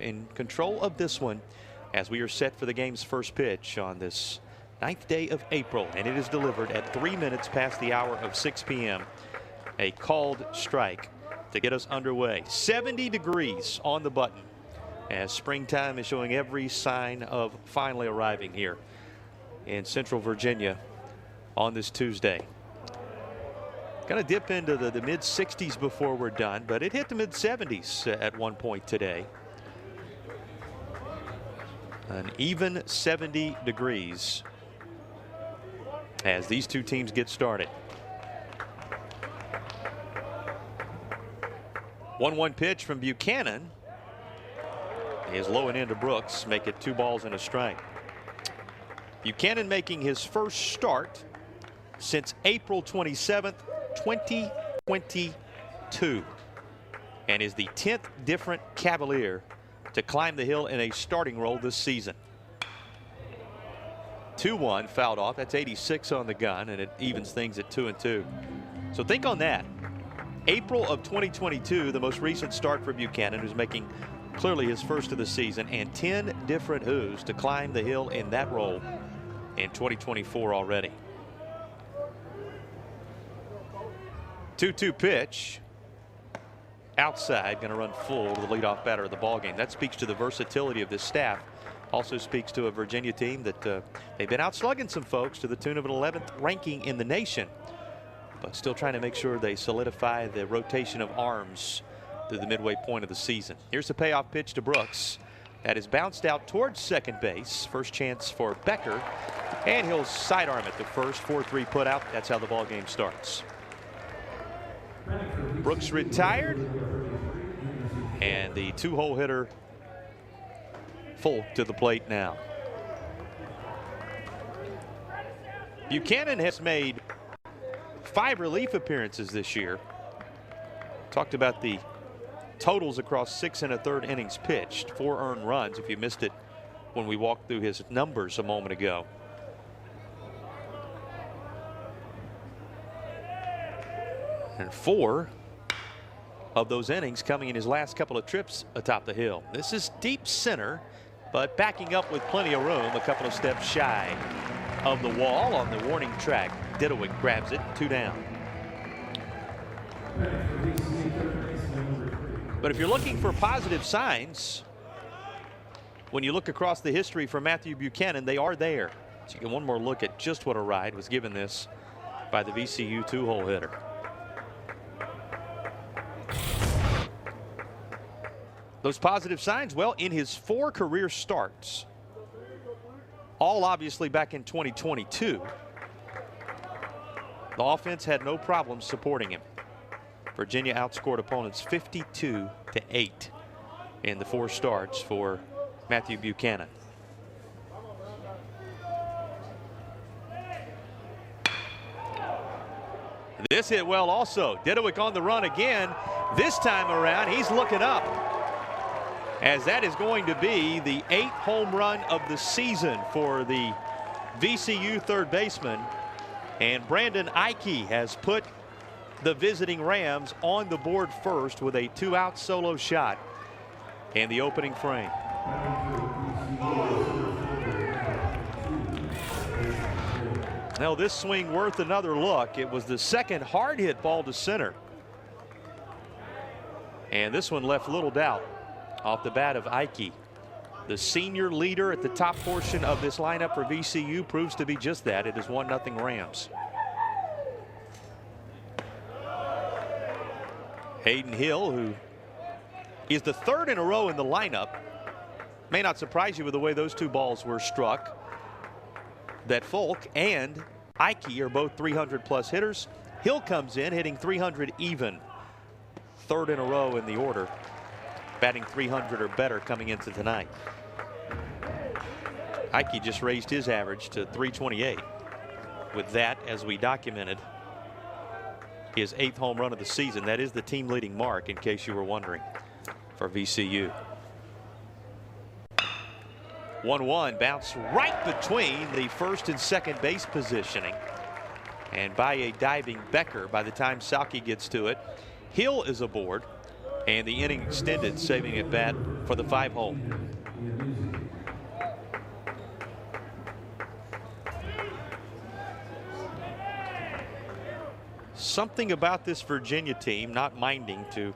in control of this one as we are set for the game's first pitch on this 9th day of April, and it is delivered at 3 minutes past the hour of 6 p.m. A called strike to get us underway. 70 degrees on the button as springtime is showing every sign of finally arriving here in Central Virginia on this Tuesday. Going to dip into the mid 60s before we're done, but it hit the mid 70s at one point today. An even 70 degrees as these two teams get started. 1-1 pitch from Buchanan is low and into Brooks, make it 2 balls and a strike. Buchanan making his first start since April 27th, 2022, and is the 10th different Cavalier to climb the hill in a starting role this season. 2-1 fouled off. That's 86 on the gun, and it evens things at 2-2. So think on that. April of 2022, the most recent start for Buchanan, who's making clearly his first of the season, and 10 different who's to climb the hill in that role in 2024 already. 2-2 pitch. Outside, going to run full to the leadoff batter of the ballgame. That speaks to the versatility of this staff. Also speaks to a Virginia team that they've been out slugging some folks to the tune of an 11th ranking in the nation, but still trying to make sure they solidify the rotation of arms through the midway point of the season. Here's the payoff pitch to Brooks. That is bounced out towards second base. First chance for Becker, and he'll sidearm it to first. 4-3 put out. That's how the ball game starts. Brooks retired, and the 2-hole hitter full to the plate now. Buchanan has made 5 relief appearances this year. Talked about the totals across 6 1/3 innings pitched. 4 earned runs, if you missed it when we walked through his numbers a moment ago. And 4 of those innings coming in his last couple of trips atop the hill. This is deep center, but backing up with plenty of room, a couple of steps shy of the wall on the warning track. Didowick grabs it, 2 down. But if you're looking for positive signs, when you look across the history for Matthew Buchanan, they are there. So you get one more look at just what a ride was given this by the VCU 2-hole hitter. Those positive signs, well, in his 4 career starts, all obviously back in 2022, the offense had no problem supporting him. Virginia outscored opponents 52-8 in the 4 starts for Matthew Buchanan. This hit well also. Didowick on the run again. This time around, he's looking up, as that is going to be the 8th home run of the season for the VCU third baseman. And Brandon Ike has put the visiting Rams on the board first with a 2-out solo shot in the opening frame. Now this swing worth another look. It was the second hard hit ball to center, and this one left little doubt off the bat of Ike. The senior leader at the top portion of this lineup for VCU proves to be just that. It is 1-0 Rams. Hayden Hill, who is the 3rd in a row in the lineup, may not surprise you with the way those 2 balls were struck. That Folk and Ike are both 300+ hitters. Hill comes in hitting 300 even. 3rd in a row in the order, batting 300 or better coming into tonight. Ike just raised his average to 328 with that, as we documented, his 8th home run of the season. That is the team leading mark, in case you were wondering, for VCU. 1-1 bounce right between the first and second base positioning, and by a diving Becker. By the time Salke gets to it, Hill is aboard, And the inning extended, saving at bat for the 5-hole. Something about this Virginia team not minding to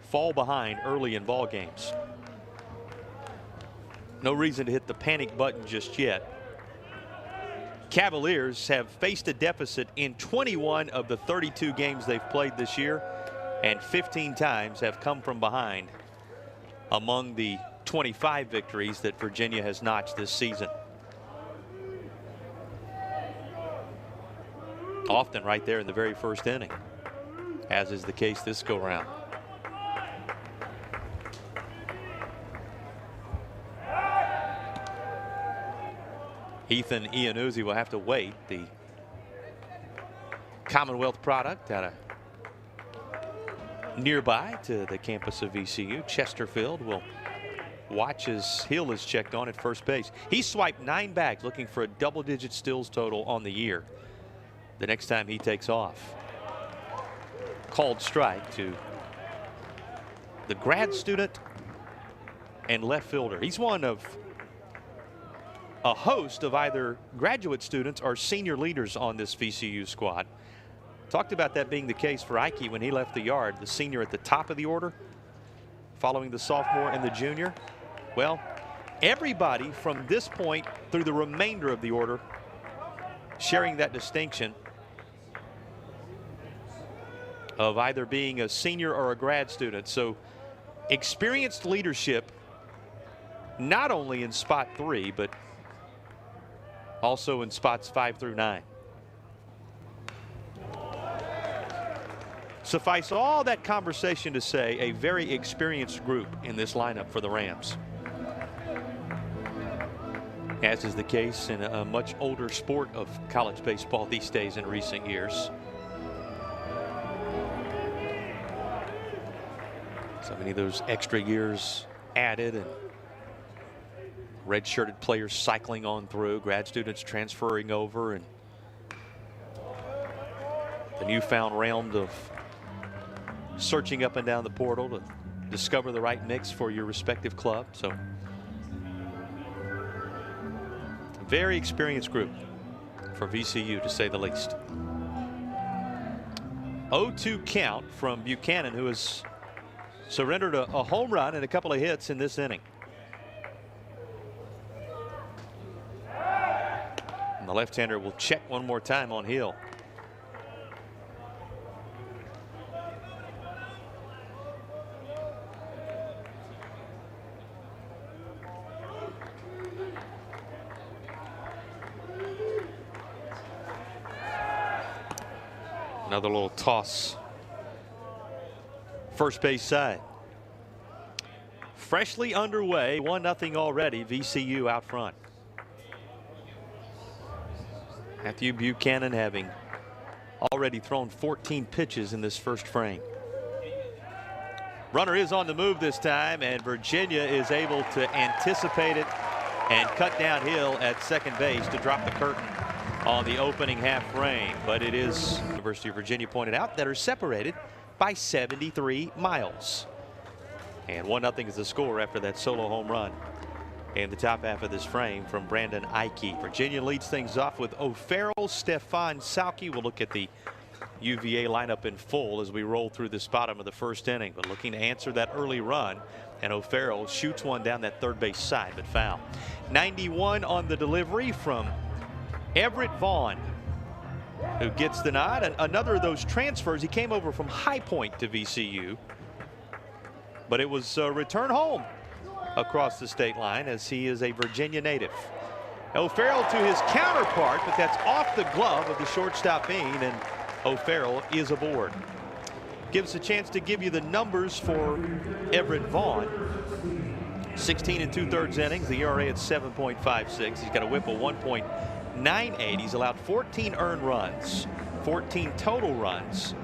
fall behind early in ball games. No reason to hit the panic button just yet. Cavaliers have faced a deficit in 21 of the 32 games they've played this year, and 15 times have come from behind among the 25 victories that Virginia has notched this season. Often right there in the very first inning, as is the case this go round. Ethan Iannuzzi will have to wait. The Commonwealth product out of nearby to the campus of VCU. Chesterfield will watch as Hill is checked on at first base. He swiped 9 bags looking for a double-digit steals total on the year the next time he takes off. Called strike to the grad student and left fielder. He's one of a host of either graduate students or senior leaders on this VCU squad. Talked about that being the case for Ike when he left the yard, the senior at the top of the order, following the sophomore and the junior. Well, everybody from this point through the remainder of the order sharing that distinction of either being a senior or a grad student. So experienced leadership, not only in spot 3, but also in spots 5 through 9. Suffice all that conversation to say, a very experienced group in this lineup for the Rams, as is the case in a much older sport of college baseball these days in recent years. So many of those extra years added, and red-shirted players cycling on through, grad students transferring over, and the newfound realm of searching up and down the portal to discover the right mix for your respective club. So very experienced group for VCU, to say the least. 0-2 count from Buchanan, who has surrendered a home run and a couple of hits in this inning. And the left-hander will check one more time on Hill. Another little toss. First base side. Freshly underway, 1-0 already. VCU out front. Matthew Buchanan having already thrown 14 pitches in this first frame. Runner is on the move this time, and Virginia is able to anticipate it and cut downhill at second base to drop the curtain on the opening half frame. But it is, University of Virginia pointed out, that are separated by 73 miles. And 1-0 is the score after that solo home run in the top half of this frame from Brandon Ike. Virginia leads things off with O'Farrell, Stefan Salke. We'll look at the UVA lineup in full as we roll through this bottom of the first inning, but looking to answer that early run, and O'Farrell shoots one down that third base side, but foul. 91 on the delivery from Everett Vaughn, who gets the nod. And another of those transfers, he came over from High Point to VCU, but it was a return home across the state line, as he is a Virginia native. O'Farrell to his counterpart, but that's off the glove of the shortstop Bean, and O'Farrell is aboard. Gives a chance to give you the numbers for Everett Vaughn. 16 2/3 innings, the ERA at 7.56. He's got a whip of 1.98. He's allowed 14 earned runs, 14 total runs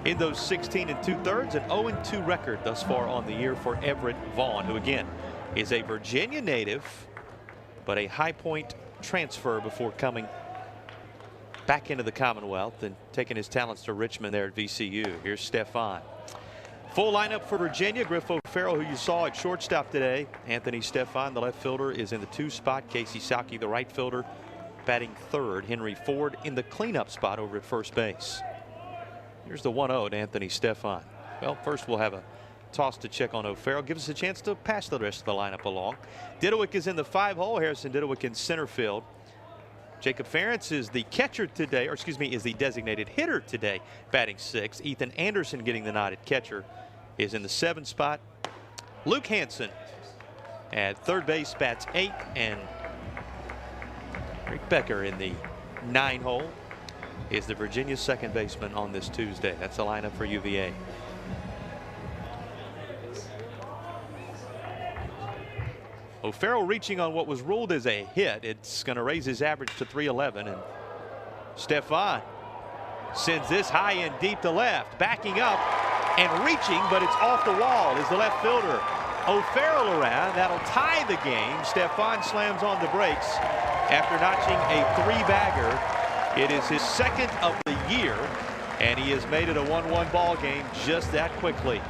in those 16 2/3, an 0-2 record thus far on the year for Everett Vaughn, who again is a Virginia native, but a High Point transfer before coming back into the Commonwealth and taking his talents to Richmond there at VCU. Here's Stefan. Full lineup for Virginia. Griff O'Farrell, who you saw at shortstop today. Anthony Stefan, the left fielder, is in the 2 spot. Casey Saki, the right fielder, batting third. Henry Ford in the cleanup spot over at first base. Here's the 1-0 to Anthony Stefan. Well, first we'll have a toss to check on O'Farrell. Gives us a chance to pass the rest of the lineup along. Didowick is in the 5-hole. Harrison Didowick in center field. Jacob Ferentz is the catcher today, or excuse me, is the designated hitter today, batting 6th. Ethan Anderson getting the nod at catcher is in the 7 spot. Luke Hansen at third base bats 8, and Rick Becker in the 9-hole is the Virginia second baseman on this Tuesday. That's the lineup for UVA. O'Farrell reaching on what was ruled as a hit. It's going to raise his average to 311, and Stefan sends this high and deep to left, backing up and reaching, but it's off the wall is the left fielder. O'Farrell around. That'll tie the game. Stefan slams on the brakes after notching a 3-bagger. It is his 2nd of the year, and he has made it a 1-1 ball game just that quickly.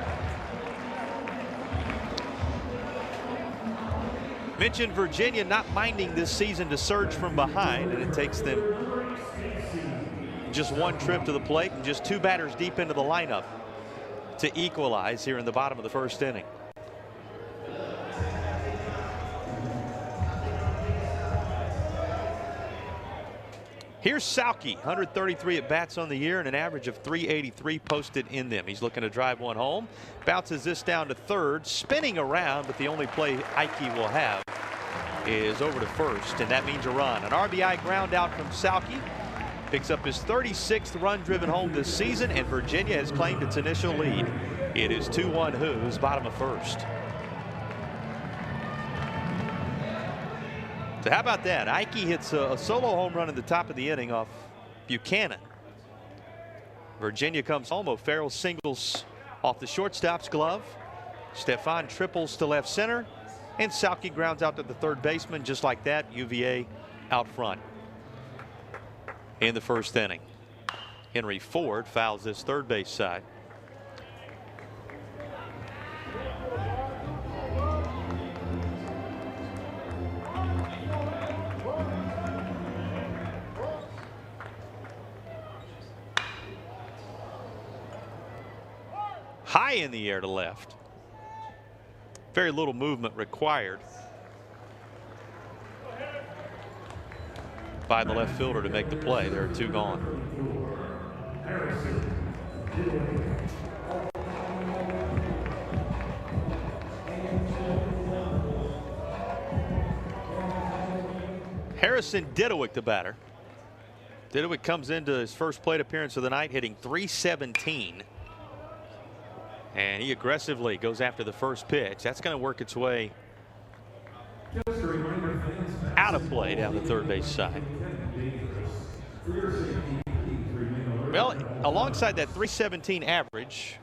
Mentioned Virginia not minding this season to surge from behind, and it takes them just 1 trip to the plate and just 2 batters deep into the lineup to equalize here in the bottom of the 1st inning. Here's Salke, 133 at bats on the year and an average of 383 posted in them. He's looking to drive one home. Bounces this down to third, spinning around, but the only play Ike will have is over to first, and that means a run. An RBI ground out from Salke. Picks up his 36th run driven home this season, and Virginia has claimed its initial lead. It is 2-1 Hoos, bottom of 1st. So how about that? Ike hits a solo home run in the top of the inning off Buchanan. Virginia comes home. O'Farrell singles off the shortstop's glove. Stefan triples to left center, and Salke grounds out to the third baseman. Just like that, UVA out front in the 1st inning. Henry Ford fouls this third base side. High in the air to left. Very little movement required by the left fielder to make the play. There are 2 gone. Harrison Didowick, the batter. Didowick comes into his first plate appearance of the night hitting .317. And he aggressively goes after the first pitch. That's going to work its way out of play down the third base side. Well, alongside that .317 average,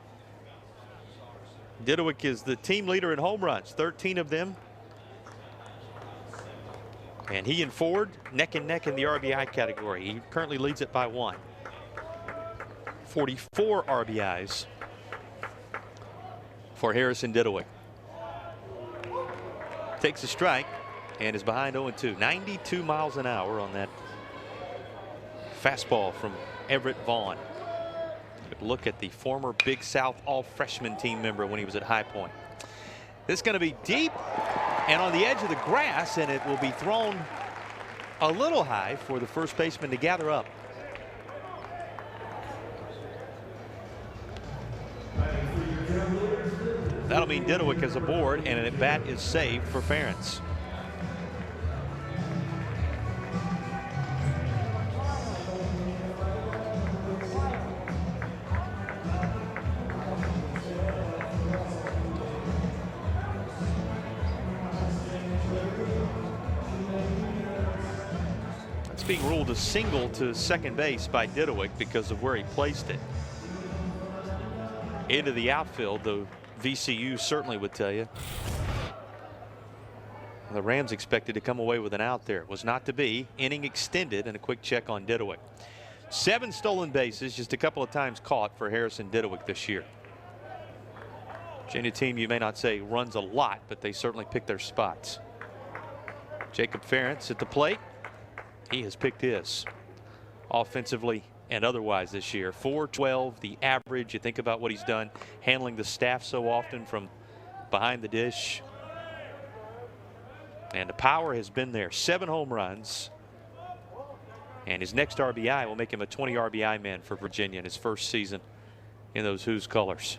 Didowick is the team leader in home runs, 13 of them. And he and Ford neck and neck in the RBI category. He currently leads it by 1. 44 RBIs for Harrison Didowick. Takes a strike and is behind 0-2. 92 miles an hour on that fastball from Everett Vaughn. Good look at the former Big South all-freshman team member when he was at High Point. This is going to be deep and on the edge of the grass, and it will be thrown a little high for the first baseman to gather up. That'll mean Didowick is aboard, and an at-bat is saved for Ferentz. It's being ruled a single to second base by Didowick because of where he placed it. Into the outfield, though. VCU certainly would tell you. The Rams expected to come away with an out there. It was not to be. Inning extended, and a quick check on Didowick. 7 stolen bases, just a couple of times caught for Harrison Didowick this year. Virginia team you may not say runs a lot, but they certainly pick their spots. Jacob Ferentz at the plate. He has picked his offensively and otherwise this year. 412 the average. You think about what he's done handling the staff so often from behind the dish. And the power has been there. 7 home runs. And his next RBI will make him a 20 RBI man for Virginia in his first season in those Who's colors.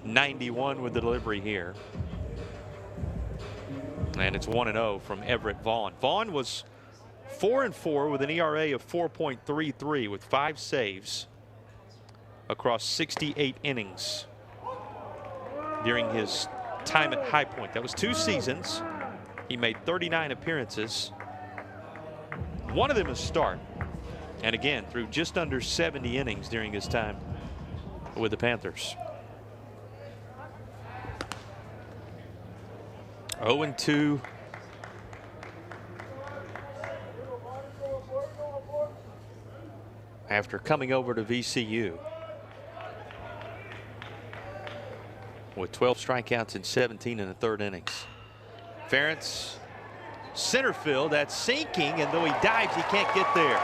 .91 with the delivery here. And it's 1-0 from Everett Vaughn. Vaughn was 4-4 with an ERA of 4.33 with 5 saves across 68 innings during his time at High Point. That was 2 seasons. He made 39 appearances. One of them a start. And again, through just under 70 innings during his time with the Panthers. 0-2. After coming over to VCU with 12 strikeouts and 17 in the 3rd innings. Ferentz, center field, that's sinking, and though he dives, he can't get there.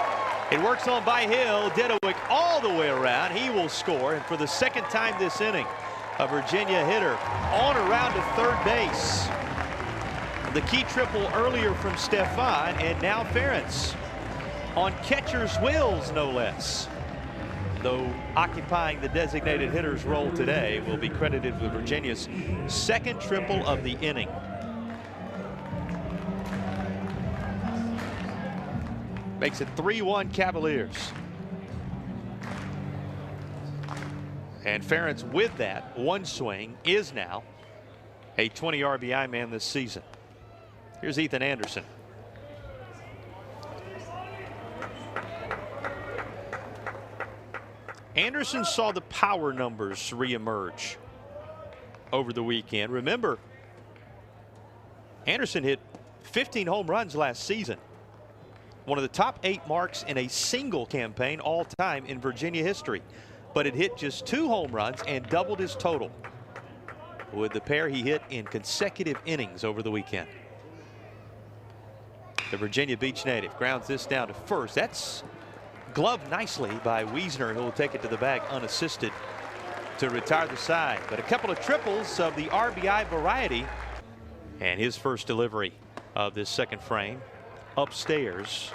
It works on by Hill. Dedowick all the way around. He will score, and for the 2nd time this inning, a Virginia hitter on around to 3rd base. The key triple earlier from Stefan, and now Ferentz on catcher's wheels, no less. Though occupying the designated hitter's role today, will be credited with Virginia's 2nd triple of the inning. Makes it 3-1 Cavaliers. And Ferentz, with that one swing, is now a 20 RBI man this season. Here's Ethan Anderson. Anderson saw the power numbers reemerge over the weekend. Remember, Anderson hit 15 home runs last season. One of the top 8 marks in a single campaign all time in Virginia history. But it hit just 2 home runs and doubled his total with the pair he hit in consecutive innings over the weekend. The Virginia Beach native grounds this down to first. That's gloved nicely by Wiesner, who will take it to the bag unassisted to retire the side. But a couple of triples of the RBI variety. And his first delivery of this 2nd frame upstairs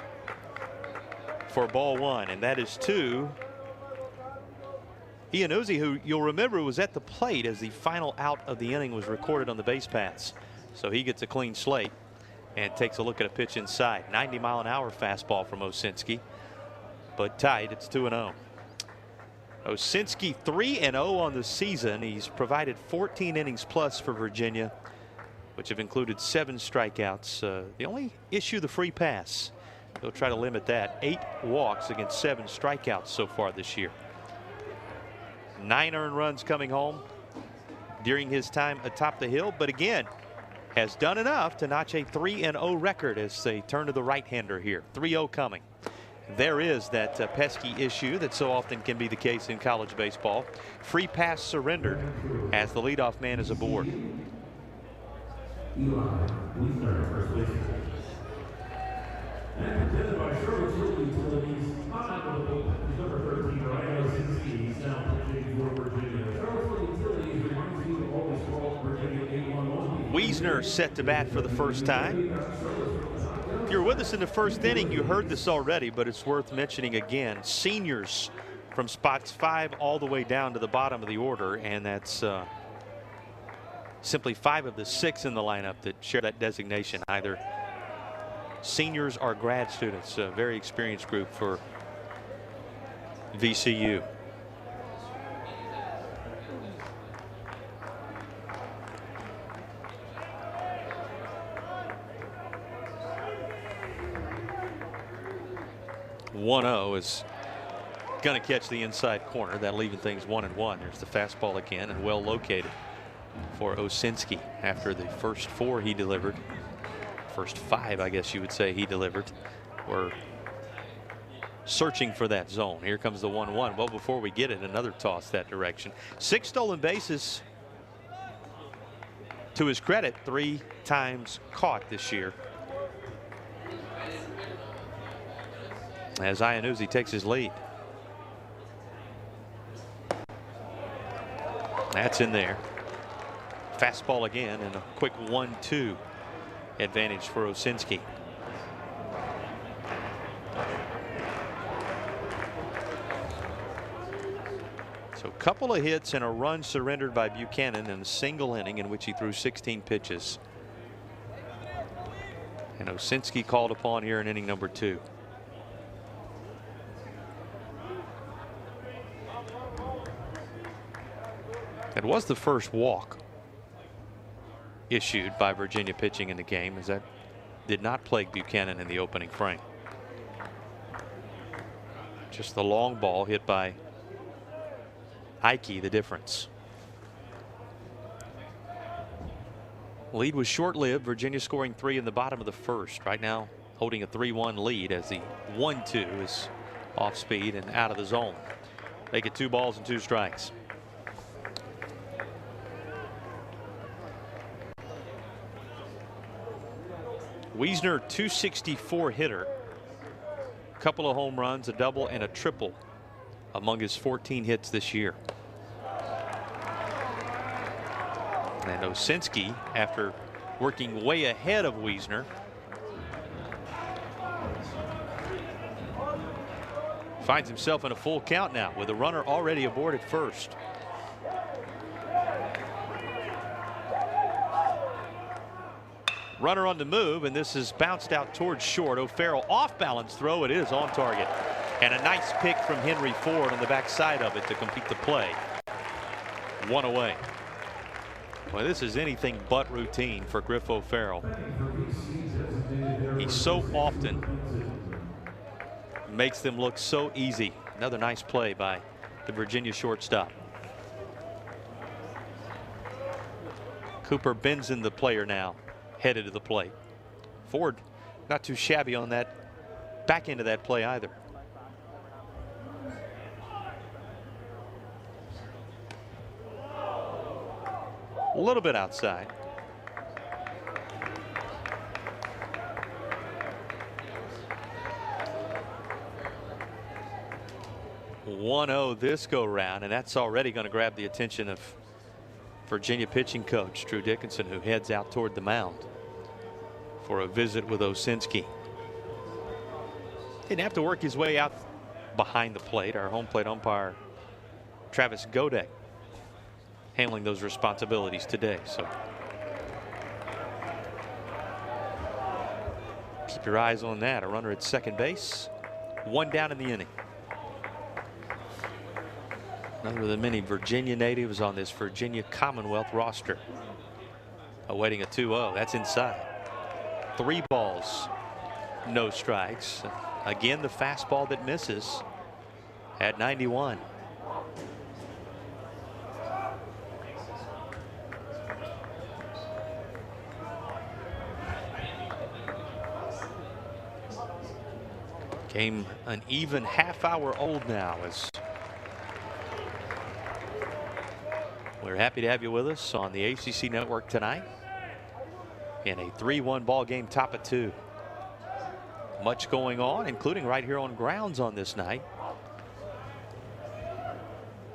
for ball 1. And that is to Iannuzzi, who you'll remember was at the plate as the final out of the inning was recorded on the base paths. So he gets a clean slate and takes a look at a pitch inside. 90-mile-an-hour fastball from Osinski, but tight. It's 2-0. Osinski 3-0 on the season. He's provided 14 innings plus for Virginia, which have included 7 strikeouts. The only issue, the free pass. They'll try to limit that. 8 walks against 7 strikeouts so far this year. 9 earned runs coming home during his time atop the hill, but again, has done enough to notch a 3-0 record as they turn to the right-hander here. 3-0 coming. There is that pesky issue that so often can be the case in college baseball. Free pass surrendered as the leadoff man is aboard. Wiesner set to bat for the first time. If you're with us in the first inning, you heard this already, but it's worth mentioning again. Seniors from spots 5 all the way down to the bottom of the order, and that's simply 5 of the 6 in the lineup that share that designation. Either seniors or grad students. A very experienced group for VCU. Is going to catch the inside corner. That leaving things 1-1. There's the fastball again, and well located for Osinski after the first 4 he delivered. First 5, I guess you would say, he delivered. We're searching for that zone. Here comes the 1-1. Well, before we get it, another toss that direction. 6 stolen bases. To his credit, 3 times caught this year. As Iannuzzi takes his lead. That's in there. Fastball again, and a quick 1-2 advantage for Osinski. So a couple of hits and a run surrendered by Buchanan in a single inning in which he threw 16 pitches. And Osinski called upon here in inning number 2. It was the first walk issued by Virginia pitching in the game, as that did not plague Buchanan in the opening frame. Just the long ball hit by Ike, the difference. Lead was short-lived. Virginia scoring 3 in the bottom of the first. Right now holding a 3-1 lead as the 1-2 is off speed and out of the zone. They get 2 balls and 2 strikes. Wiesner, 264 hitter. A couple of home runs, a double and a triple among his 14 hits this year. And Osinski, after working way ahead of Wiesner, finds himself in a full count now with a runner already aboard at first. Runner on the move, and this is bounced out towards short. O'Farrell off balance throw. It is on target. And a nice pick from Henry Ford on the backside of it to complete the play. 1 away. Well, this is anything but routine for Griff O'Farrell. He so often makes them look so easy. Another nice play by the Virginia shortstop. Cooper Benson, the player now, headed to the plate. Ford not too shabby on that back end of that play either. A little bit outside. (1-0) this go round, and that's already going to grab the attention of Virginia pitching coach Drew Dickinson, who heads out toward the mound for a visit with Osinski. Didn't have to work his way out behind the plate. Our home plate umpire Travis Godek handling those responsibilities today. So keep your eyes on that. A runner at second base, 1 down in the inning. Another of the many Virginia natives on this Virginia Commonwealth roster. Awaiting a 2-0. That's inside. 3 balls, no strikes. Again, the fastball that misses at 91. Game an even half hour old now, as we're happy to have you with us on the ACC network tonight in a 3-1 ball game, top of 2. Much going on, including right here on grounds on this night.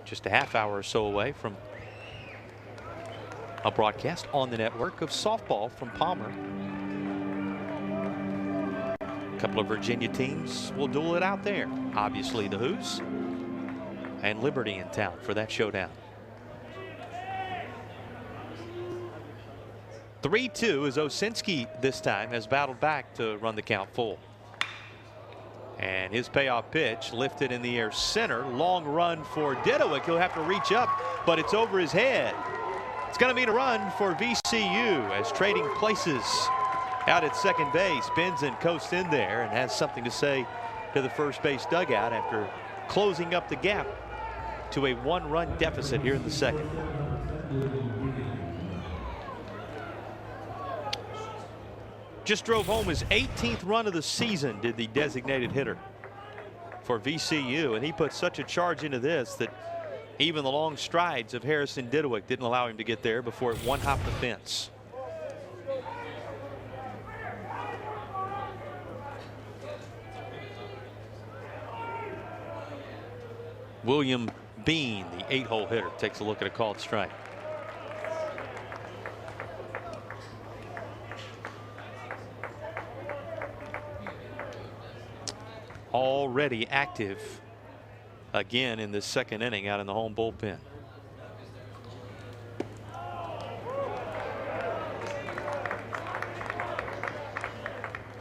Just a half hour or so away from a broadcast on the network of softball from Palmer. A couple of Virginia teams will duel it out there. Obviously the Hoos and Liberty in town for that showdown. 3-2 as Osinski this time has battled back to run the count full. And his payoff pitch lifted in the air center. Long run for Didowick. He'll have to reach up, but it's over his head. It's going to mean a run for VCU as Trading Places out at second base. Benson coasts in there and has something to say to the first base dugout after closing up the gap to a 1-run deficit here in the second. Just drove home his 18th run of the season, did the designated hitter for VCU, and he put such a charge into this that even the long strides of Harrison Didowick didn't allow him to get there before it one-hopped the fence. William Bean, the 8-hole hitter, takes a look at a called strike. Already active again in this second inning out in the home bullpen.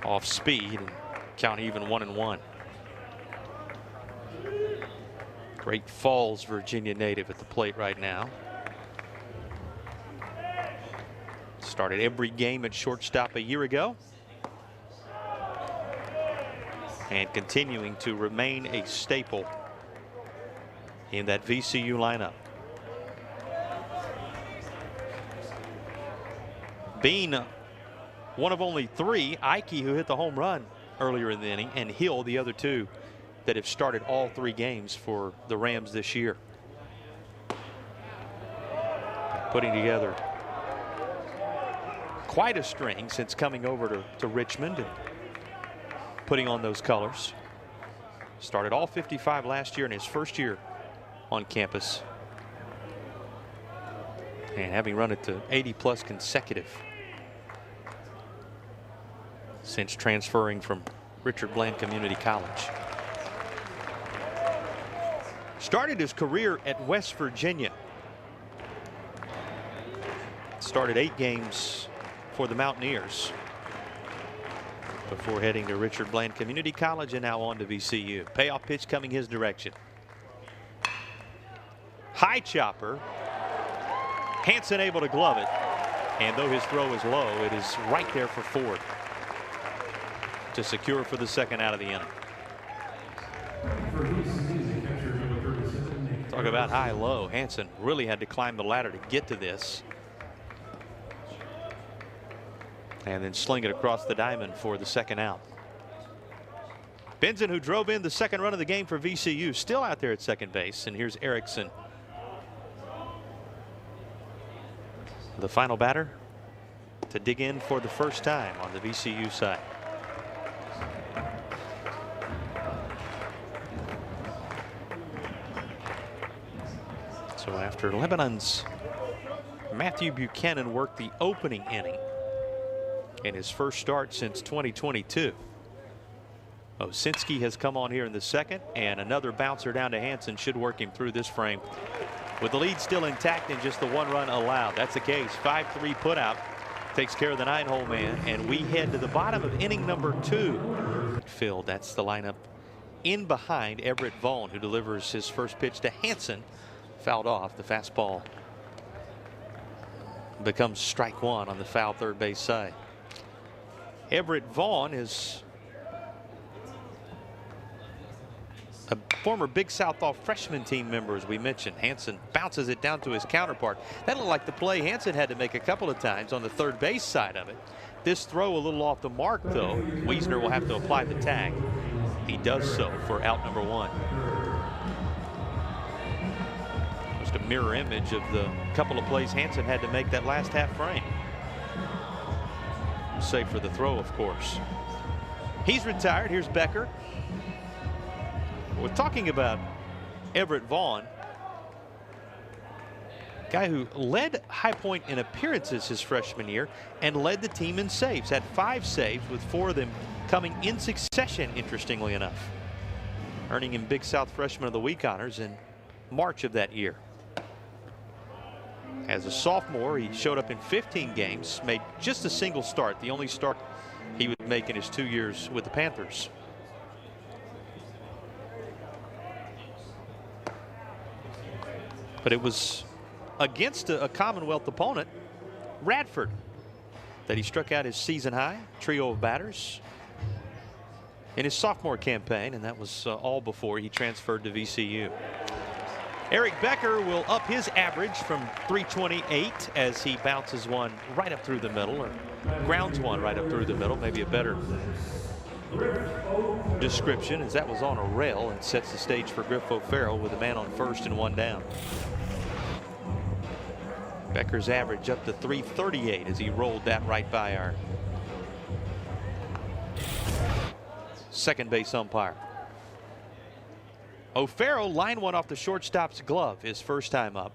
Off speed and count even 1-1. Great Falls, Virginia native at the plate right now. Started every game at shortstop a year ago. And continuing to remain a staple in that VCU lineup. Bean, one of only 3, Ike, who hit the home run earlier in the inning, and Hill, the other 2 that have started all 3 games for the Rams this year. Putting together quite a string since coming over to Richmond and putting on those colors. Started all 55 last year in his first year on campus, and having run it to 80+ consecutive since transferring from Richard Bland Community College. Started his career at West Virginia. Started 8 games for the Mountaineers before heading to Richard Bland Community College and now on to VCU. Payoff pitch coming his direction. High chopper. Hansen able to glove it, and though his throw is low, it is right there for Ford to secure for the second out of the inning. Talk about high-low. Hansen really had to climb the ladder to get to this, and then sling it across the diamond for the second out. Benson, who drove in the second run of the game for VCU, still out there at second base, and here's Erickson, the final batter to dig in for the first time on the VCU side. So after Lebanon's Matthew Buchanan worked the opening inning in his first start since 2022, Osinski has come on here in the second, and another bouncer down to Hansen should work him through this frame with the lead still intact and just the 1 run allowed. That's the case. 5-3 put out takes care of the 9-hole man, and we head to the bottom of inning number 2. Phil, that's the lineup in behind Everett Vaughn, who delivers his first pitch to Hansen. Fouled off. The fastball becomes strike 1 on the foul third base side. Everett Vaughn is a former Big South All freshman team member, as we mentioned. Hansen bounces it down to his counterpart. That looked like the play Hansen had to make a couple of times on the third base side of it. This throw a little off the mark, though. Wiesner will have to apply the tag. He does so for out number 1. Just a mirror image of the couple of plays Hansen had to make that last half frame. Save for the throw, of course. He's retired. Here's Becker. We're talking about Everett Vaughn, guy who led High Point in appearances his freshman year and led the team in saves. Had 5 saves, with 4 of them coming in succession, interestingly enough, earning him Big South Freshman of the Week honors in March of that year. As a sophomore, he showed up in 15 games, made just a single start, the only start he would make in his 2 years with the Panthers. But it was against a Commonwealth opponent, Radford, that he struck out his season high trio of batters in his sophomore campaign, and that was all before he transferred to VCU. Eric Becker will up his average from 328 as he bounces one right up through the middle, or grounds one right up through the middle, maybe a better description, as that was on a rail and sets the stage for Griff O'Farrell with a man on first and one down. Becker's average up to 338 as he rolled that right by our second base umpire. O'Farrell line one off the shortstop's glove his first time up.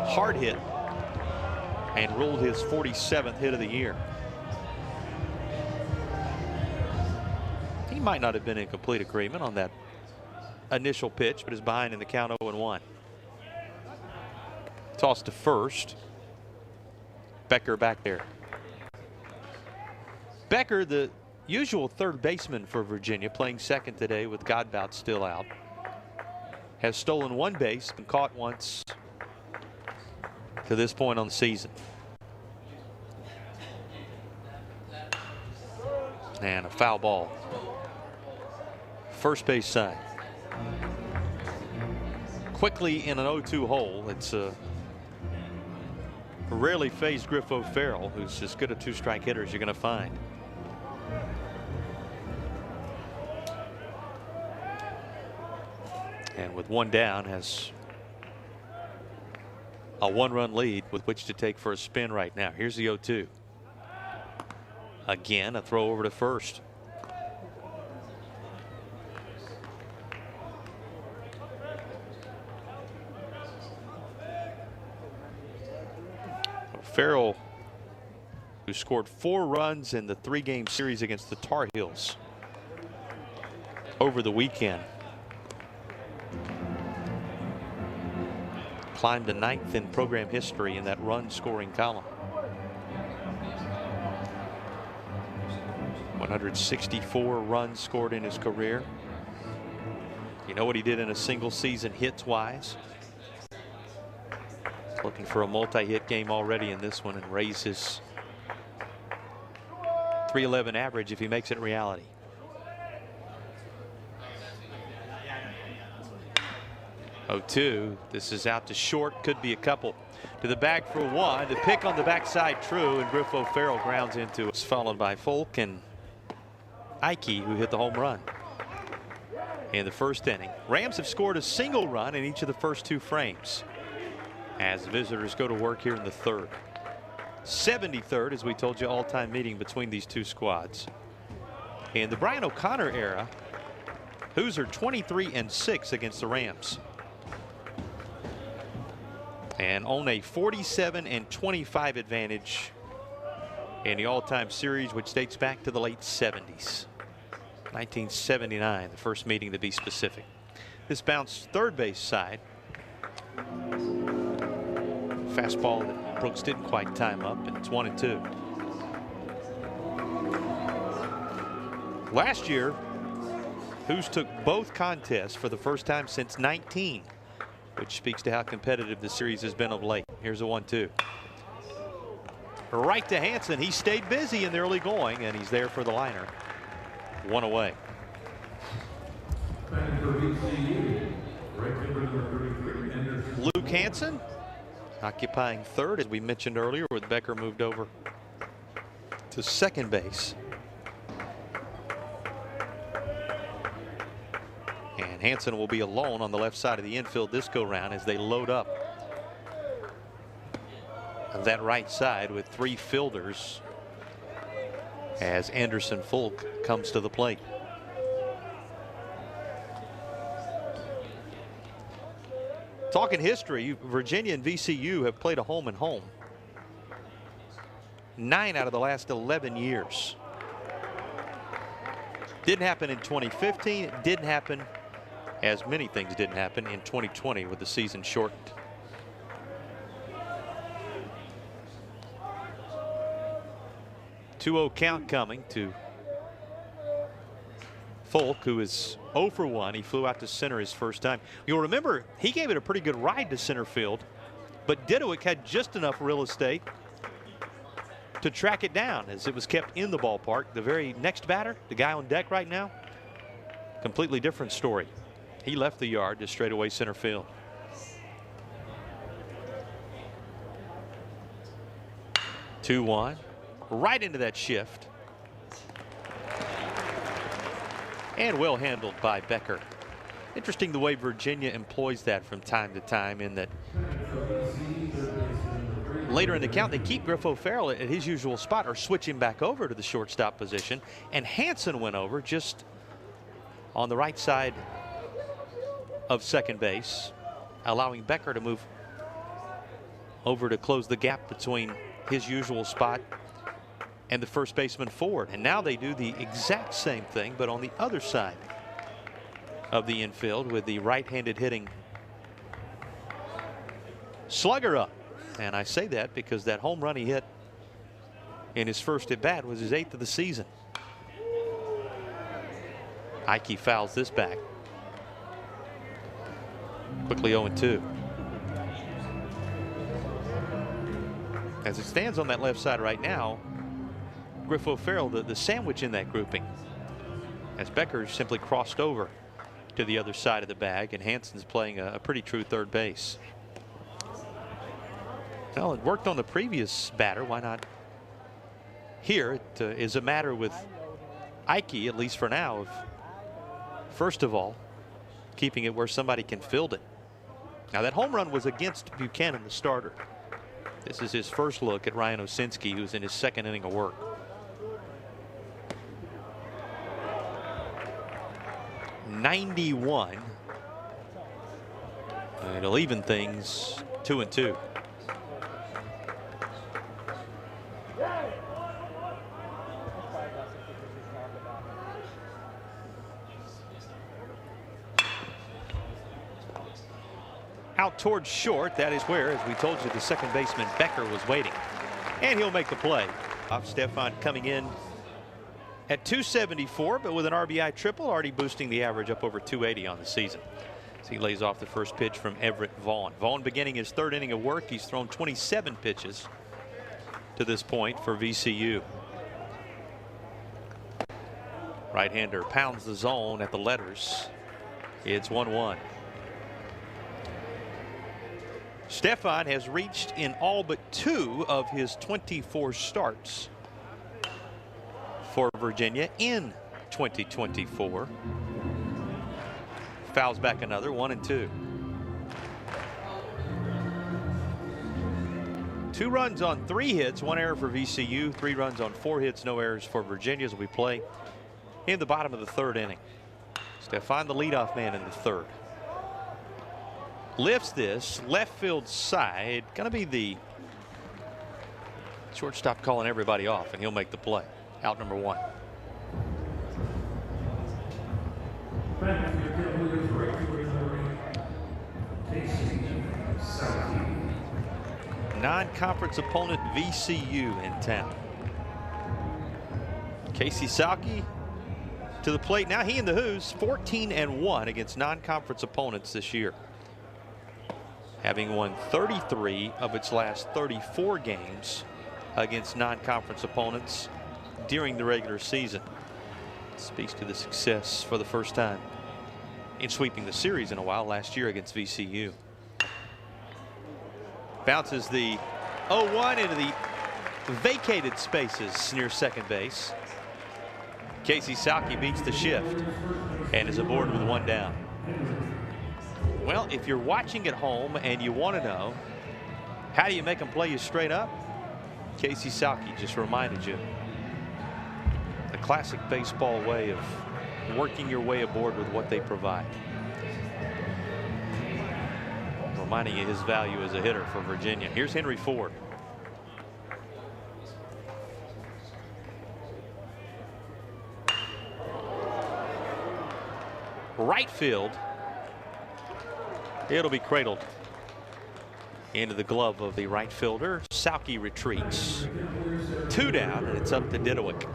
Hard hit and ruled his 47th hit of the year. He might not have been in complete agreement on that initial pitch, but is behind in the count 0-1. Toss to first. Becker back there. Becker, the usual third baseman for Virginia, playing second today with Godbout still out, has stolen one base and caught once to this point on the season. And a foul ball. First base side. Quickly in an 0-2 hole. It's a rarely faced Griff O'Farrell, who's as good a two-strike hitter as you're going to find. And with one down, has a one-run lead with which to take for a spin right now. Here's the 0-2. Again, a throw over to first. Farrell, who scored 4 runs in the 3-game series against the Tar Heels over the weekend, climbed to 9th in program history in that run scoring column. 164 runs scored in his career. You know what he did in a single season hits wise? Looking for a multi-hit game already in this one and raise his .311 average if he makes it reality. Oh, 2. This is out to short. Could be a couple. To the bag for one. The pick on the backside true, and Griff O'Farrell grounds into it. It's followed by Folk and Ike, who hit the home run in the first inning. Rams have scored a single run in each of the first 2 frames as the visitors go to work here in the third. 73rd, as we told you, all-time meeting between these two squads. In the Brian O'Connor era, Hoosier 23-6 against the Rams, and on a 47-25 advantage in the all-time series, which dates back to the late 70s. 1979, the first meeting to be specific. This bounced third base side. Fastball that Brooks didn't quite time up, and it's 1-2. Last year, Hoos took both contests for the first time since 19, which speaks to how competitive the series has been of late. Here's a 1-2. Right to Hansen. He stayed busy in the early going, and he's there for the liner. 1 away. Luke Hansen occupying third, as we mentioned earlier, with Becker moved over to second base. And Hansen will be alone on the left side of the infield this go round as they load up that right side with 3 fielders as Anderson Folk comes to the plate. Talking history, Virginia and VCU have played a home and home 9 out of the last 11 years. Didn't happen in 2015. It didn't happen, as many things didn't happen, in 2020 with the season shortened. .20 count coming to Folk, who is 0 for 1. He flew out to center his first time. You'll remember he gave it a pretty good ride to center field, but Didowick had just enough real estate to track it down as it was kept in the ballpark. The very next batter, the guy on deck right now, completely different story. He left the yard to straightaway center field. Two one, right into that shift. And well handled by Becker. Interesting the way Virginia employs that from time to time, in that later in the count they keep Griff O'Farrell at his usual spot or switch him back over to the shortstop position, and Hansen went over just on the right side of second base, allowing Becker to move over to close the gap between his usual spot and the first baseman forward. And now they do the exact same thing, but on the other side of the infield with the right-handed hitting slugger up. And I say that because that home run he hit in his first at bat was his 8th of the season. Ike fouls this back. Quickly 0-2. As it stands on that left side right now, Griff O'Farrell, the sandwich in that grouping, as Becker simply crossed over to the other side of the bag, and Hansen's playing a pretty true third base. Well, it worked on the previous batter. Why not here? It is a matter with Ike, at least for now, of first of all keeping it where somebody can field it. Now, that home run was against Buchanan, the starter. This is his first look at Ryan Osinski, who's in his second inning of work. .91. It'll even things 2-2. Out towards short. That is where, as we told you, the second baseman Becker was waiting. And he'll make the play. Stefan coming in at 274, but with an RBI triple, already boosting the average up over 280 on the season. So he lays off the first pitch from Everett Vaughn. Vaughn beginning his third inning of work. He's thrown 27 pitches to this point for VCU. Right-hander pounds the zone at the letters. It's 1-1. Stefan has reached in all but 2 of his 24 starts for Virginia in 2024. Fouls back another, 1-2. 2 runs on 3 hits, 1 error for VCU, 3 runs on 4 hits, no errors for Virginia as we play in the bottom of the 3rd inning. Stefan, the leadoff man in the 3rd. Lifts this left field side. Going to be the shortstop calling everybody off, and he'll make the play. Out number 1. Non-conference opponent VCU in town. Casey Salke to the plate. Now he and the Who's 14-1 against non-conference opponents this year, having won 33 of its last 34 games against non-conference opponents during the regular season. Speaks to the success for the first time in sweeping the series in a while last year against VCU. Bounces the 0-1 into the vacated spaces near second base. Casey Salke beats the shift and is aboard with 1 down. Well, if you're watching at home and you want to know how do you make them play you straight up, Casey Salke just reminded you the classic baseball way of working your way aboard with what they provide, reminding you his value as a hitter for Virginia. Here's Henry Ford. Right field. It'll be cradled into the glove of the right fielder. Salke retreats. 2 down, and it's up to Didowick.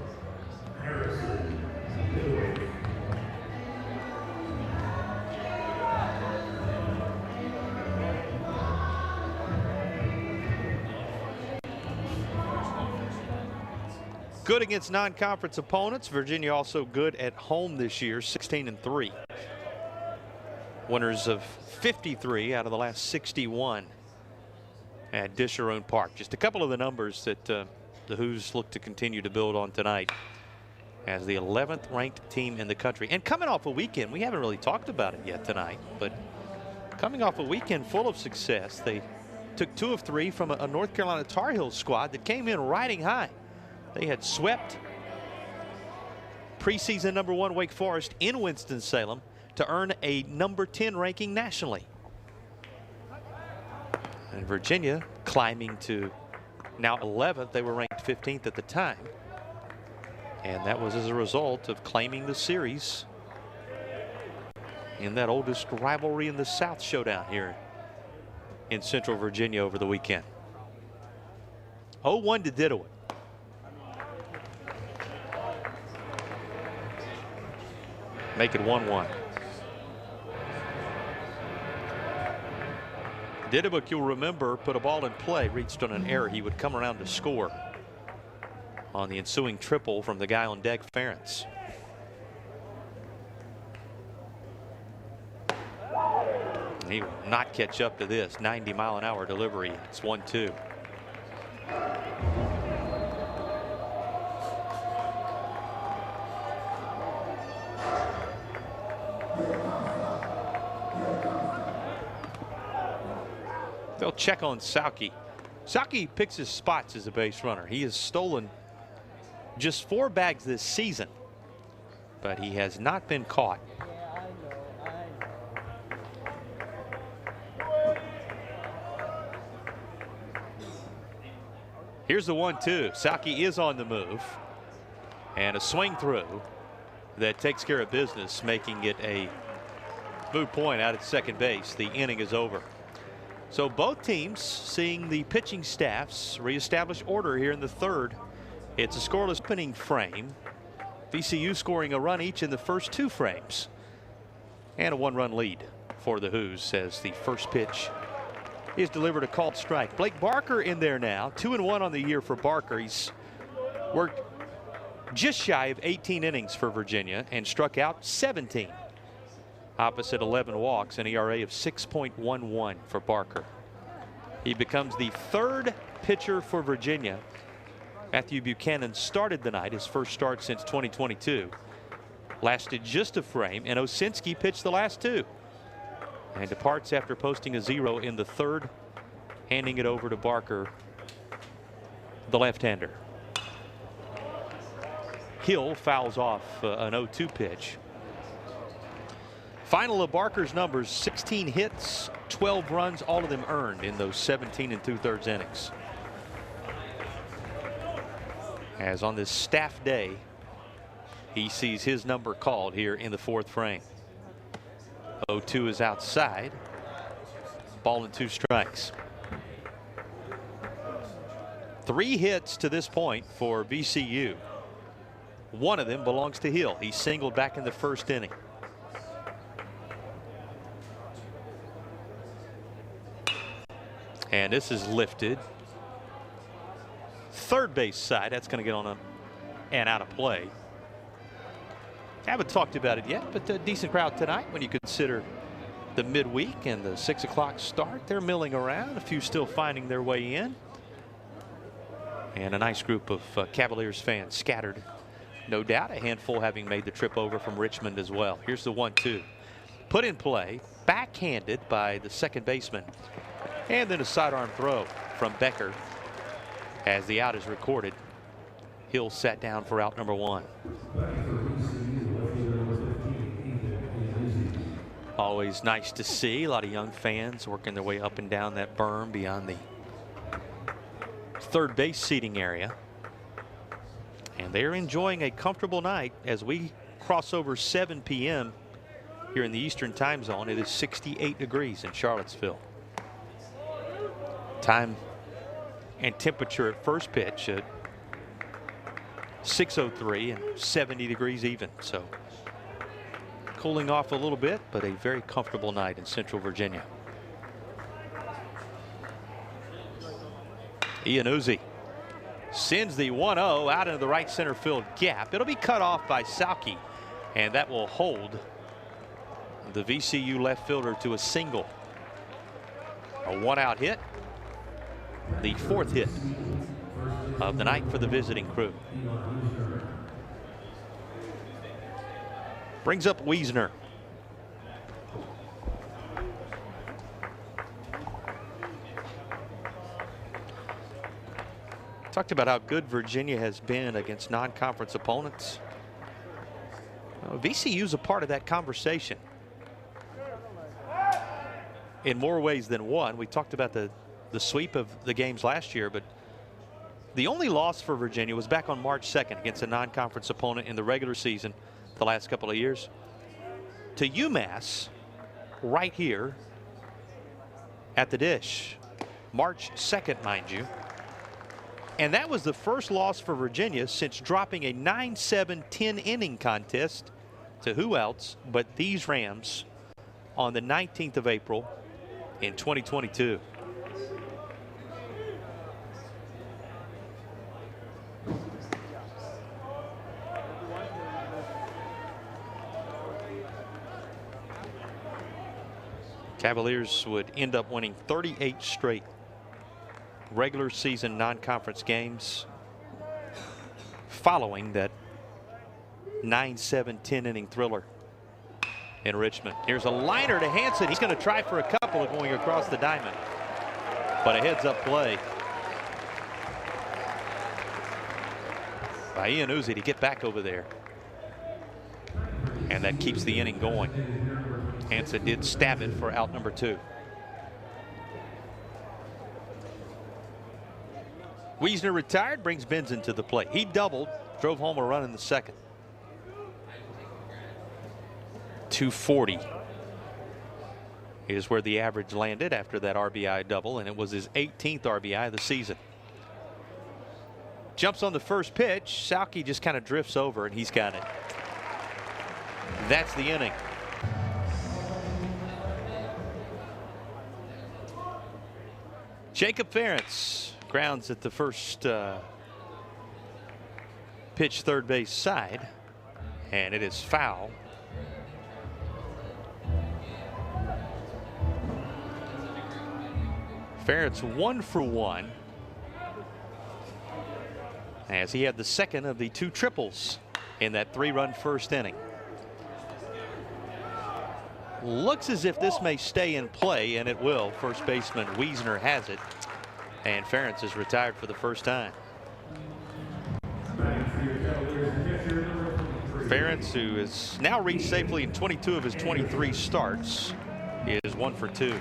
Good against non-conference opponents. Virginia also good at home this year, 16-3. Winners of 53 out of the last 61 at Disharoon Park. Just a couple of the numbers that the Hoos look to continue to build on tonight as the 11th ranked team in the country. And coming off a weekend, we haven't really talked about it yet tonight, but coming off a weekend full of success, they took 2 of 3 from a North Carolina Tar Heels squad that came in riding high. They had swept preseason #1 Wake Forest in Winston-Salem to earn a #10 ranking nationally. And Virginia climbing to now 11th. They were ranked 15th at the time. And that was as a result of claiming the series in that oldest rivalry in the South showdown here in Central Virginia over the weekend. 0-1 to Didewood. Make it 1-1. Didewood, you'll remember, put a ball in play, reached on an error. He would come around to score on the ensuing triple from the guy on deck, Ferentz. He will not catch up to this 90-mile-an-hour delivery. It's 1-2. They'll check on Sauke. Sauke picks his spots as a base runner. He has stolen just 4 bags this season, but he has not been caught. Here's the 1-2. Sauke is on the move, and a swing through that takes care of business, making it a moot point out at second base. The inning is over. So both teams seeing the pitching staffs reestablish order here in the third. It's a scoreless opening frame. VCU scoring a run each in the first 2 frames, and a 1-run lead for the Hoos as the first pitch is delivered, a called strike. Blake Barker in there now, 2-1 on the year for Barker. He's worked just shy of 18 innings for Virginia and struck out 17. Opposite 11 walks, an ERA of 6.11 for Barker. He becomes the 3rd pitcher for Virginia. Matthew Buchanan started the night, his first start since 2022. Lasted just a frame, and Osinski pitched the last 2. And departs after posting a 0 in the 3rd, handing it over to Barker, the left-hander. Hill fouls off an 0-2 pitch. Final of Barker's numbers: 16 hits, 12 runs, all of them earned in those 17 2/3 innings. As on this staff day, he sees his number called here in the 4th frame. 0-2 is outside. Ball and 2 strikes. 3 hits to this point for VCU. One of them belongs to Hill. He singled back in the 1st inning. And this is lifted. Third base side. That's going to get on and out of play. Haven't talked about it yet, but a decent crowd tonight when you consider the midweek and the 6 o'clock start. They're milling around, a few still finding their way in, and a nice group of Cavaliers fans scattered, no doubt, a handful having made the trip over from Richmond as well. Here's the 1-2, put in play, backhanded by the second baseman, and then a sidearm throw from Becker as the out is recorded. Hill sat down for out number 1. Always nice to see a lot of young fans working their way up and down that berm beyond the third base seating area. And they're enjoying a comfortable night as we cross over 7 p.m. here in the Eastern time zone. It is 68 degrees in Charlottesville. Time and temperature at first pitch at 6:03 and 70 degrees even. So cooling off a little bit, but a very comfortable night in Central Virginia. Iannuzzi Sends the 1-0 out into the right center field gap. It'll be cut off by Sauke, and that will hold the VCU left fielder to a single. A 1-out hit, the 4th hit of the night for the visiting crew. Brings up Wiesner. Talked about how good Virginia has been against non-conference opponents. VCU's a part of that conversation in more ways than one. We talked about the sweep of the games last year, but the only loss for Virginia was back on March 2nd against a non-conference opponent in the regular season the last couple of years. To UMass, right here at the Dish. March 2nd, mind you. And that was the first loss for Virginia since dropping a 9-7 10-inning contest to who else but these Rams on the 19th of April in 2022. Cavaliers would end up winning 38 straight regular season non-conference games following that 9-7 10-inning thriller in Richmond. Here's a liner to Hansen. He's going to try for a couple of going across the diamond, but a heads-up play by Ian Uzi to get back over there, and that keeps the inning going. Hansen did stab it for out number 2. Wiesner retired, brings Benson to the plate. He doubled, drove home a run in the second. 240 is where the average landed after that RBI double, and it was his 18th RBI of the season. Jumps on the first pitch. Sauke just kind of drifts over, and he's got it. That's the inning. Jacob Ferentz grounds at the first pitch, third base side, and it is foul. Ferentz 1 for 1, as he had the second of the 2 triples in that 3-run first inning. Looks as if this may stay in play, and it will. First baseman Wiesner has it, and Ferentz is retired for the first time. Ferentz, who has now reached safely in 22 of his 23 starts, is 1 for 2.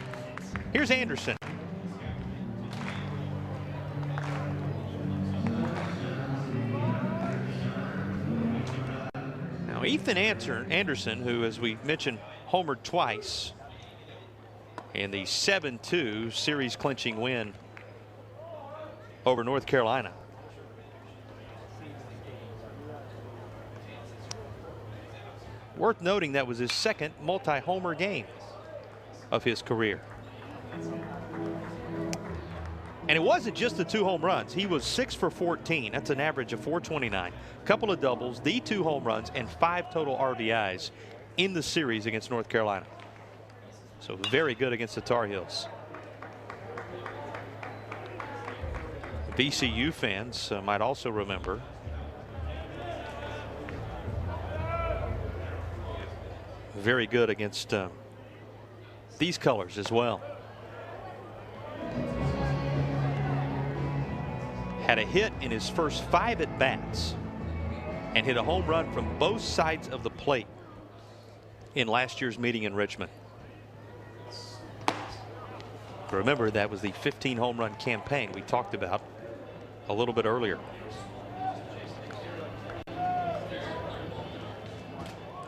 Here's Anderson. Now Ethan Anderson, who, as we mentioned, homered twice in the 7-2 series clinching win over North Carolina. Worth noting that was his second multi-homer game of his career. And it wasn't just the 2 home runs. He was 6 for 14. That's an average of 429. Couple of doubles, the 2 home runs, and 5 total RBIs in the series against North Carolina. So very good against the Tar Heels. VCU fans might also remember very good against these colors as well. Had a hit in his first 5 at-bats and hit a home run from both sides of the plate in last year's meeting in Richmond. Remember, that was the 15 home run campaign we talked about a little bit earlier.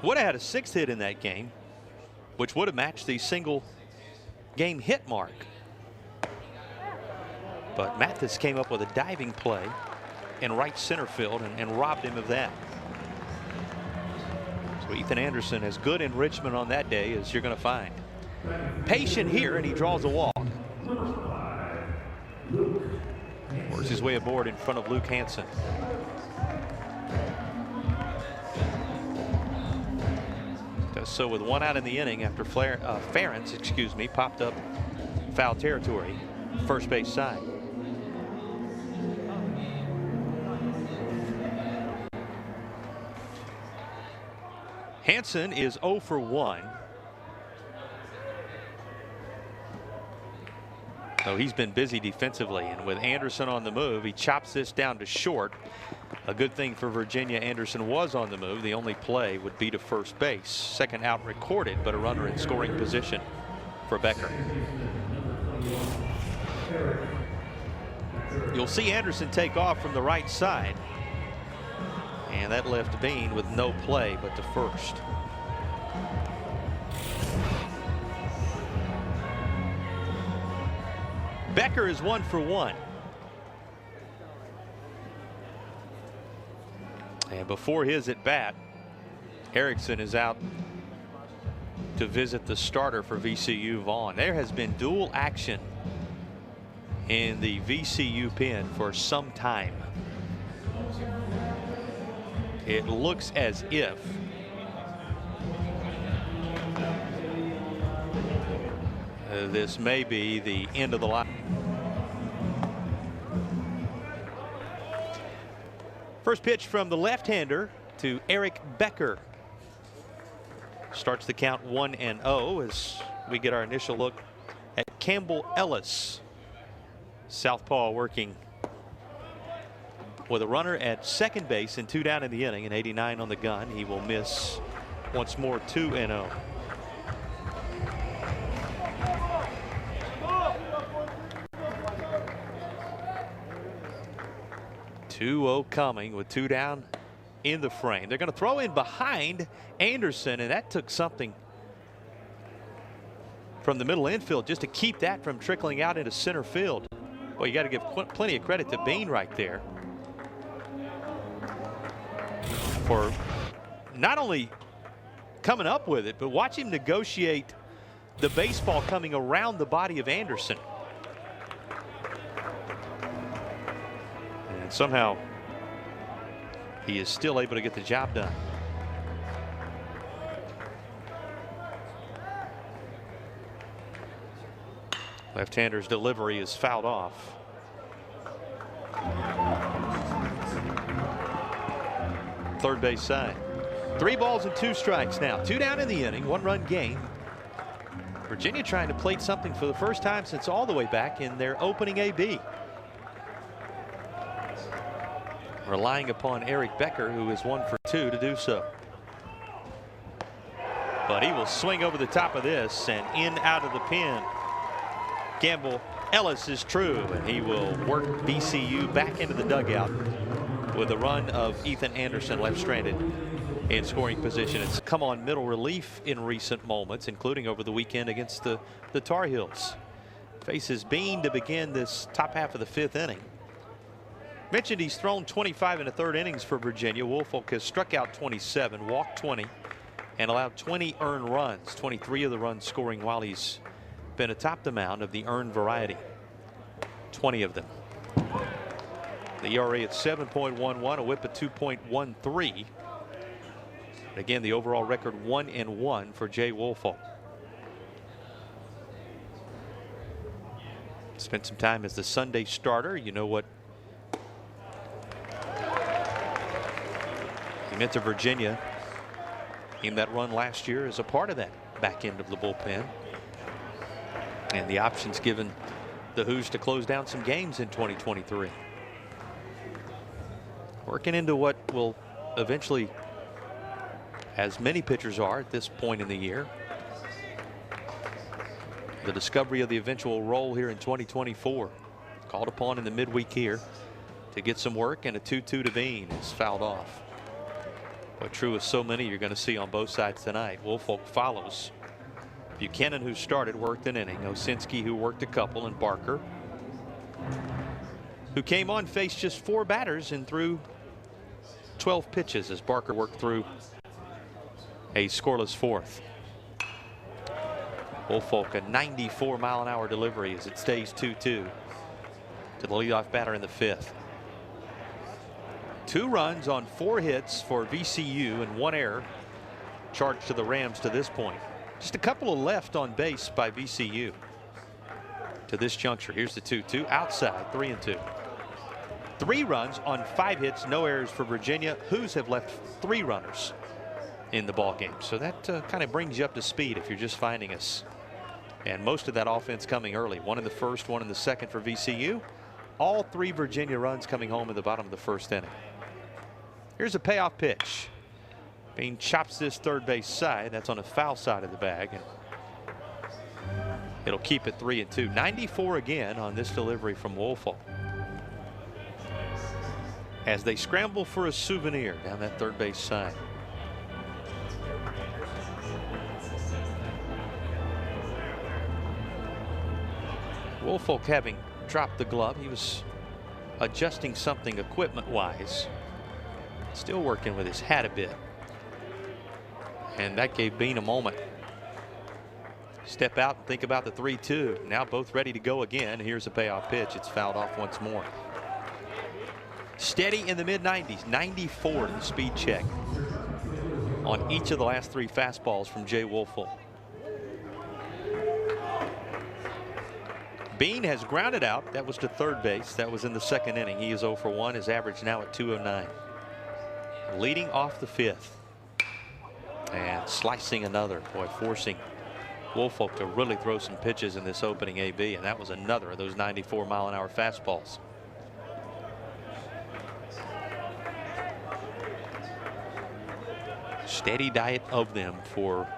Would have had a 6th hit in that game, which would have matched the single game hit mark. But Mathis came up with a diving play in right center field and robbed him of that. So Ethan Anderson as good in Richmond on that day as you're going to find. Patient here, and he draws a walk. For works his way aboard in front of Luke Hansen. Does so with 1 out in the inning after Ferentz, popped up foul territory, first base side. Hansen is 0 for 1. So he's been busy defensively, and with Anderson on the move, he chops this down to short. A good thing for Virginia, Anderson was on the move. The only play would be to first base. Second out recorded, but a runner in scoring position for Becker. You'll see Anderson take off from the right side, and that left Bean with no play but to first. Becker is 1 for 1. And before his at bat, Erickson is out to visit the starter for VCU, Vaughn. There has been dual action in the VCU pen for some time. It looks as if this may be the end of the line. First pitch from the left-hander to Eric Becker. Starts the count 1-0 as we get our initial look at Campbell Ellis. Southpaw working with a runner at second base and 2 down in the inning, and 89 on the gun. He will miss once more. 2-0. Coming with 2 down in the frame. They're going to throw in behind Anderson, and that took something from the middle infield just to keep that from trickling out into center field. Well, you got to give plenty of credit to Bean right there for not only coming up with it, but watch him negotiate the baseball coming around the body of Anderson. And somehow he is still able to get the job done. Left-hander's delivery is fouled off. Third base side. 3 balls and 2 strikes now. 2 down in the inning, 1-run game. Virginia trying to plate something for the first time since all the way back in their opening AB. Relying upon Eric Becker, who is 1 for 2, to do so. But he will swing over the top of this and in out of the pen. Campbell Ellis is true, and he will work VCU back into the dugout with a run of Ethan Anderson left stranded in scoring position. It's come on middle relief in recent moments, including over the weekend against the Tar Heels. Faces Bean to begin this top half of the 5th inning. Mentioned he's thrown 25 1/3 innings for Virginia. Woolfolk has struck out 27, walked 20, and allowed 20 earned runs. 23 of the runs scoring while he's been atop the mound of the earned variety. 20 of them. The ERA at 7.11, a whip at 2.13. Again, the overall record 1-1 for Jay Woolfolk. Spent some time as the Sunday starter. You know what he meant to Virginia in that run last year as a part of that back end of the bullpen. And the options given the Hoos to close down some games in 2023. Working into what will eventually, as many pitchers are at this point in the year, the discovery of the eventual role here in 2024. Called upon in the midweek here to get some work, and a 2-2 to Bean is fouled off. But true of so many you're going to see on both sides tonight. Woolfolk follows Buchanan, who started, worked an inning. Osinski, who worked a couple, and Barker, who came on, faced just 4 batters and threw 12 pitches as Barker worked through a scoreless 4th. Woolfolk a 94-mile-an-hour delivery as it stays 2-2. to the leadoff batter in the 5th. 2 runs on 4 hits for VCU and 1 error charged to the Rams to this point. Just a couple of left on base by VCU to this juncture. Here's the 2-2 outside, 3-2. 3 runs on 5 hits, no errors for Virginia, who's have left 3 runners in the ball game. So that kind of brings you up to speed if you're just finding us. And most of that offense coming early. 1 in the 1st, 1 in the 2nd for VCU. All 3 Virginia runs coming home at the bottom of the 1st inning. Here's a payoff pitch. Bean chops this third base side. That's on the foul side of the bag. And it'll keep it 3-2. 94 again on this delivery from Woolfolk. As they scramble for a souvenir down that third base side. Woolfolk having dropped the glove. He was adjusting something equipment-wise. Still working with his hat a bit. And that gave Bean a moment. Step out and think about the 3-2. Now both ready to go again. Here's a payoff pitch. It's fouled off once more. Steady in the mid-90s. 94 in the speed check on each of the last 3 fastballs from Jay Woolfolk. Bean has grounded out. That was to third base. That was in the 2nd inning. He is 0 for 1. His average now at 209. Leading off the 5th. And slicing another. Boy, forcing Woolfolk to really throw some pitches in this opening AB. And that was another of those 94-mile-an-hour fastballs. Steady diet of them for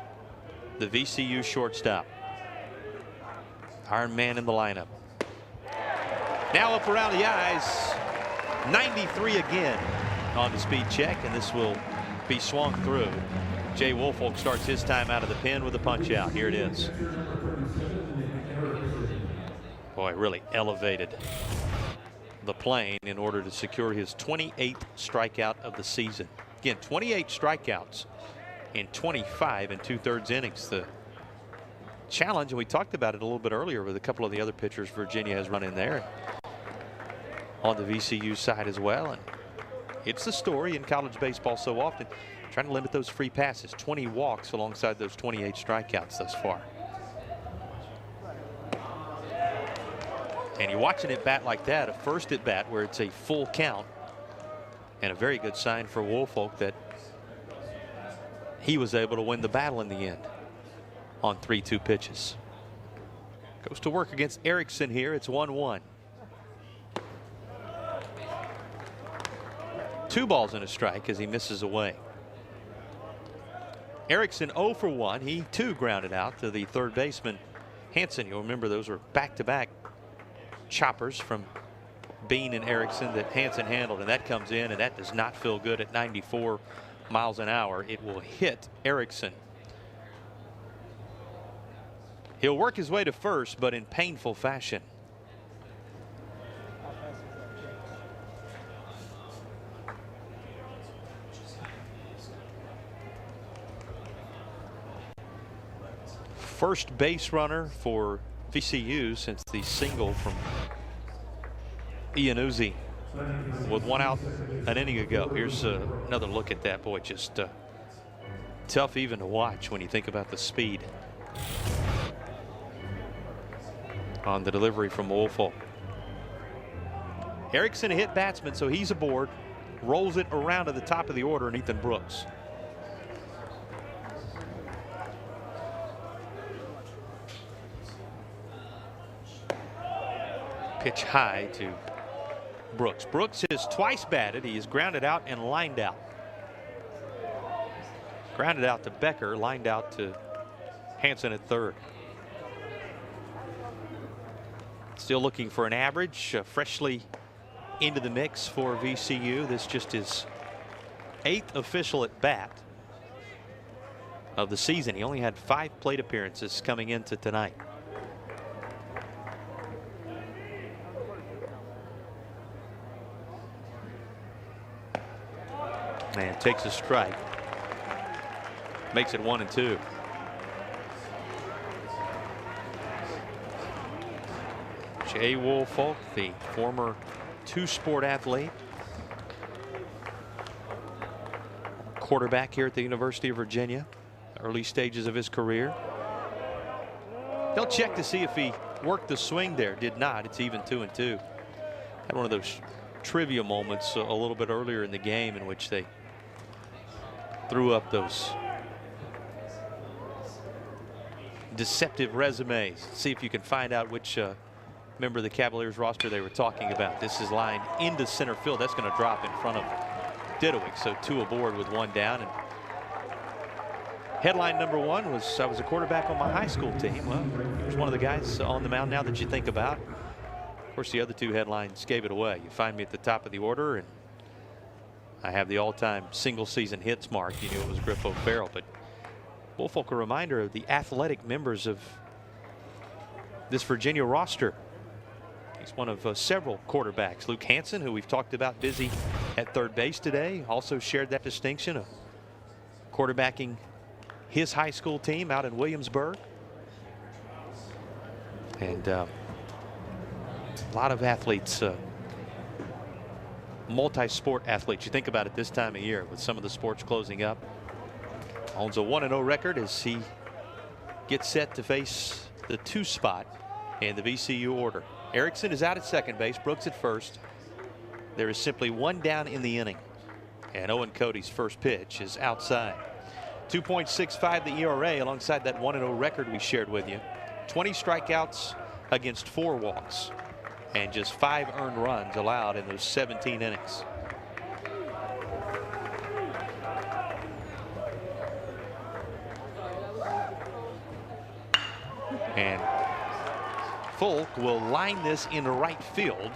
the VCU shortstop. Iron Man in the lineup. Now up around the eyes. 93 again on the speed check, and this will be swung through. Jay Woolfolk starts his time out of the pen with a punch out. Here it is. Boy, really elevated the plane in order to secure his 28th strikeout of the season. Again, 28 strikeouts in 25 2/3 innings. The challenge, and we talked about it a little bit earlier with a couple of the other pitchers Virginia has run in there on the VCU side as well. And it's the story in college baseball so often, trying to limit those free passes. 20 walks alongside those 28 strikeouts thus far. And you're watching it bat like that, a first at bat where it's a full count, and a very good sign for Woolfolk that he was able to win the battle in the end on 3-2 pitches. Goes to work against Erickson here. It's 1-1. 2 balls and a strike as he misses away. Erickson 0 for 1. He too grounded out to the third baseman Hansen. You'll remember those were back-to-back choppers from Bean and Erickson that Hansen handled, and that comes in, and that does not feel good at 94 miles an hour. It will hit Erickson. He'll work his way to first, but in painful fashion. First base runner for VCU since the single from Iannuzzi with 1 out an inning ago. Here's another look at that. Boy, just tough even to watch when you think about the speed on the delivery from Woolfolk. Erickson a hit batsman, so he's aboard. Rolls it around to the top of the order, and Ethan Brooks. Pitch high to Brooks. Brooks has twice batted. He is grounded out and lined out. Grounded out to Becker, lined out to Hansen at third. Still looking for an average, freshly into the mix for VCU. This just his 8th official at bat of the season. He only had 5 plate appearances coming into tonight. And takes a strike. Makes it 1-2. Jay Woolfolk, the former two-sport athlete, quarterback here at the University of Virginia, early stages of his career. They'll check to see if he worked the swing there. Did not. It's even 2-2. Had one of those trivia moments a little bit earlier in the game in which they threw up those deceptive resumes. See if you can find out which member of the Cavaliers roster they were talking about. This is lined into center field. That's going to drop in front of Didowick. So 2 aboard with 1 down. And headline number 1 was, I was a quarterback on my high school team. Well, here's one of the guys on the mound now that you think about. Of course, the other 2 headlines gave it away. You find me at the top of the order, and I have the all-time single-season hits mark. You knew it was Griff O'Farrell, but Woolfolk, a reminder of the athletic members of this Virginia roster. He's one of several quarterbacks. Luke Hansen, who we've talked about, busy at third base today, also shared that distinction of quarterbacking his high school team out in Williamsburg. And a lot of athletes, multi-sport athletes. You think about it this time of year with some of the sports closing up. Owns a 1-0 record as he gets set to face the 2 spot in the VCU order. Erickson is out at second base, Brooks at first. There is simply 1 down in the inning, and Owen Cody's first pitch is outside. 2.65 the ERA alongside that 1-0 record we shared with you. 20 strikeouts against 4 walks, and just 5 earned runs allowed in those 17 innings. And Folk will line this in right field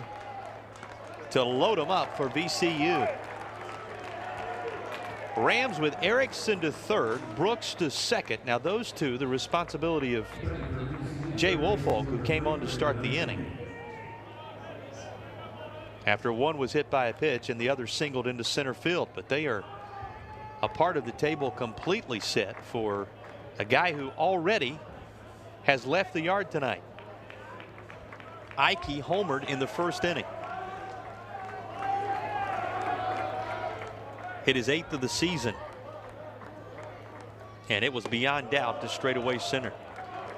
to load them up for VCU. Rams with Erickson to third, Brooks to second. Now those 2, the responsibility of Jay Woolfolk, who came on to start the inning after one was hit by a pitch and the other singled into center field. But they are a part of the table completely set for a guy who already has left the yard tonight. Ike homered in the first inning. Hit his 8th of the season. And it was beyond doubt to straightaway center.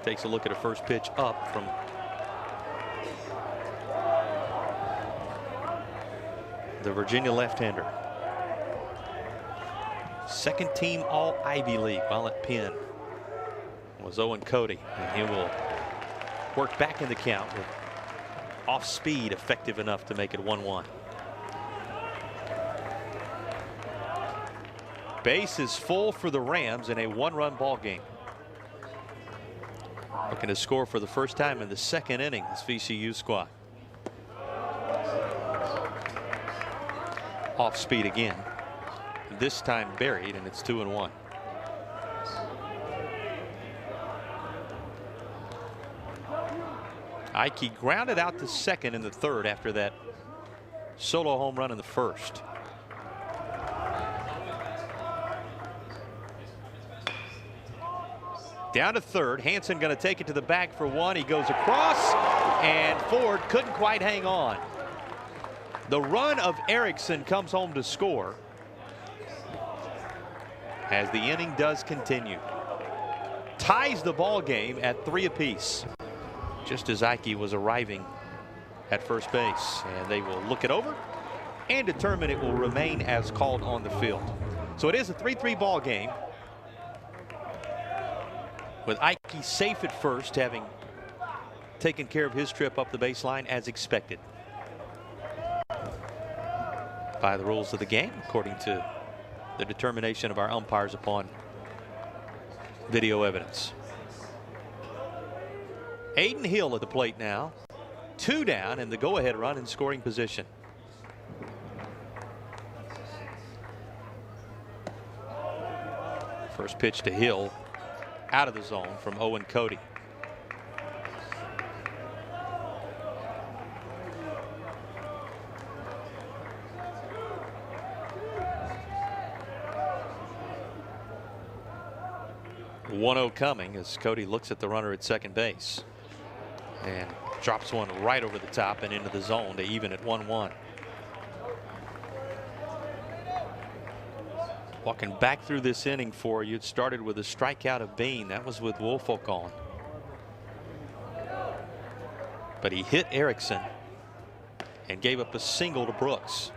Takes a look at a first pitch up from the Virginia left-hander. Second team all Ivy League while at Penn was Owen Cody, and he will work back in the count with off speed effective enough to make it 1-1. Base is full for the Rams in a 1-run ball game. Looking to score for the first time in the second inning, this VCU squad. Off speed again, this time buried, and it's 2-1. Ike grounded out to second in the third after that solo home run in the first. Down to third. Hansen going to take it to the bag for 1. He goes across, and Ford couldn't quite hang on. The run of Erickson comes home to score as the inning does continue. Ties the ball game at 3 apiece, just as Ike was arriving at first base, and they will look it over and determine it will remain as called on the field. So it is a 3-3 ball game, with Ike safe at first, having taken care of his trip up the baseline as expected by the rules of the game, according to the determination of our umpires upon video evidence. Aiden Hill at the plate now. 2 down, and the go-ahead run in scoring position. First pitch to Hill, out of the zone from Owen Cody. (1-0) coming as Cody looks at the runner at second base. and drops one right over the top and into the zone to even at 1-1. Walking back through this inning for you, it started with a strikeout of Bean. That was with Woolfolk on. But he hit Erickson and gave up a single to Brooks.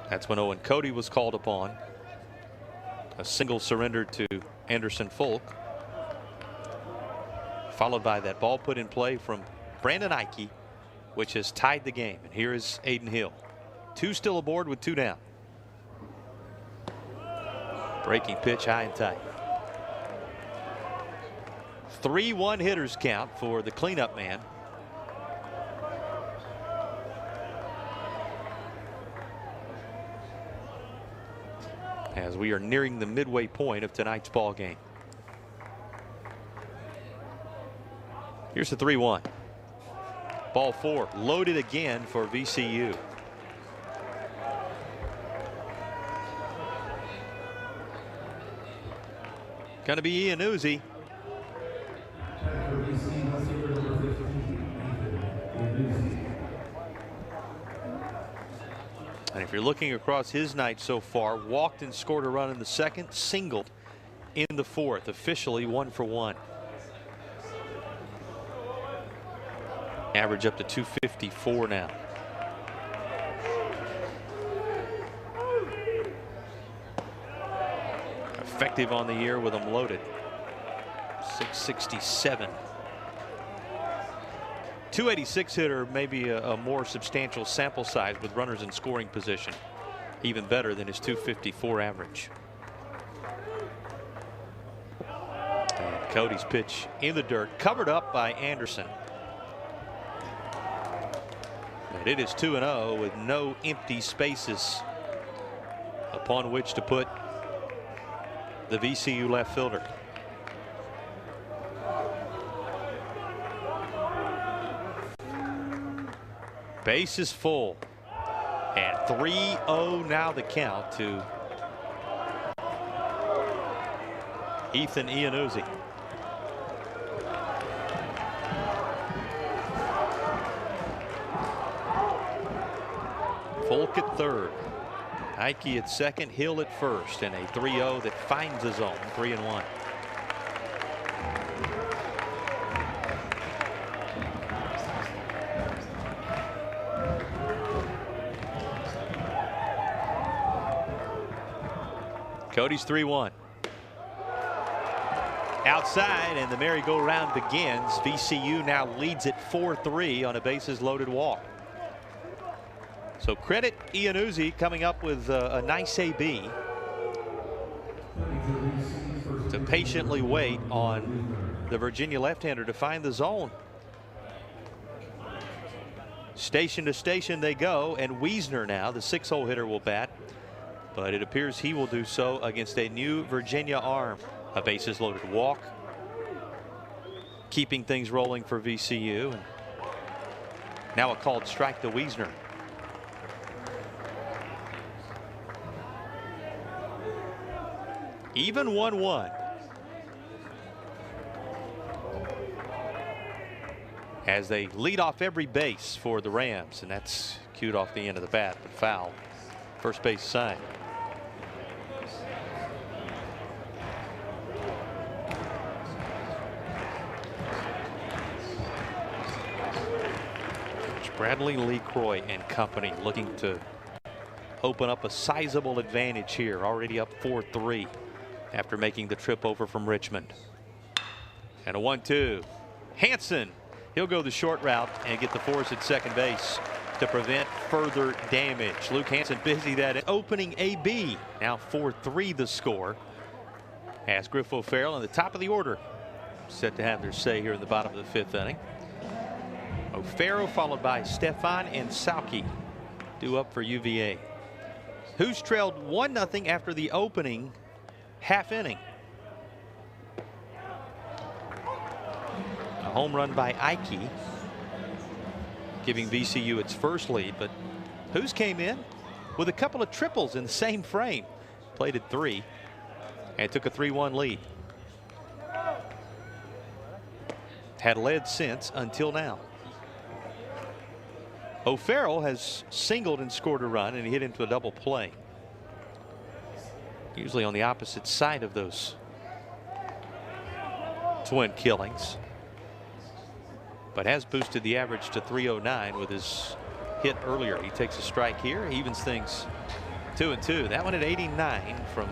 That's when Owen Cody was called upon. A single surrendered to Anderson Folk, followed by that ball put in play from Brandon Ike, which has tied the game. And here is Aiden Hill. 2 still aboard with 2 down. Breaking pitch high and tight. 3-1 hitters count for the cleanup man. As we are nearing the midway point of tonight's ball game. Here's the 3-1. Ball 4 loaded again for VCU. Going to be Ian Uzi. And if you're looking across his night so far, walked and scored a run in the second, singled in the fourth, officially 1 for 1. Average up to 254 now. Effective on the year with them loaded. 667. 286 hitter, maybe a more substantial sample size with runners in scoring position. Even better than his 254 average. And Cody's pitch in the dirt, covered up by Anderson. And it is 2-0 with no empty spaces upon which to put the VCU left fielder. Base is full. And 3-0 now the count to Ethan Iannuzzi. Folk at third. Ike at second, Hill at first, and a 3-0 that finds the zone, 3-1. Cody's 3-1. Outside, and the merry-go-round begins. VCU now leads it 4-3 on a bases loaded walk. So credit Iannuzzi coming up with a nice AB to patiently wait on the Virginia left-hander to find the zone. Station to station they go, and Wiesner now, the 6-hole hitter, will bat. But it appears he will do so against a new Virginia arm. A bases loaded walk, keeping things rolling for VCU. And now a called strike to Wiesner. Even 1-1. As they lead off every base for the Rams, and that's cued off the end of the bat, but foul. First base sign. Bradley LeCroy and company looking to open up a sizable advantage here, already up 4-3 after making the trip over from Richmond. And a 1-2. Hanson, he'll go the short route and get the force at second base to prevent further damage. Luke Hanson busy that opening AB. Now 4-3 the score, as Griff O'Farrell in the top of the order set to have their say here in the bottom of the fifth inning. O'Farrell followed by Stefan and Sauki due up for UVA, who's trailed 1-0 after the opening half inning. A home run by Ike, giving VCU its first lead, but who's came in with a couple of triples in the same frame, played at 3 and took a 3-1 lead. had led since until now. O'Farrell has singled and scored a run, and he hit into a double play. Usually on the opposite side of those twin killings, but has boosted the average to 309 with his hit earlier. He takes a strike here, evens things 2-2. That one at 89 from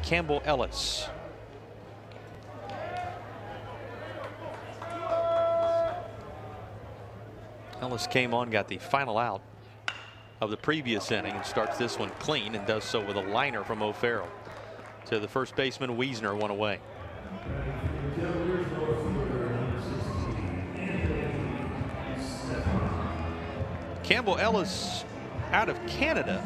Campbell Ellis. Ellis came on, got the final out of the previous inning, and starts this one clean, and does so with a liner from O'Farrell to the first baseman. Wiesner, one away. Campbell Ellis out of Canada.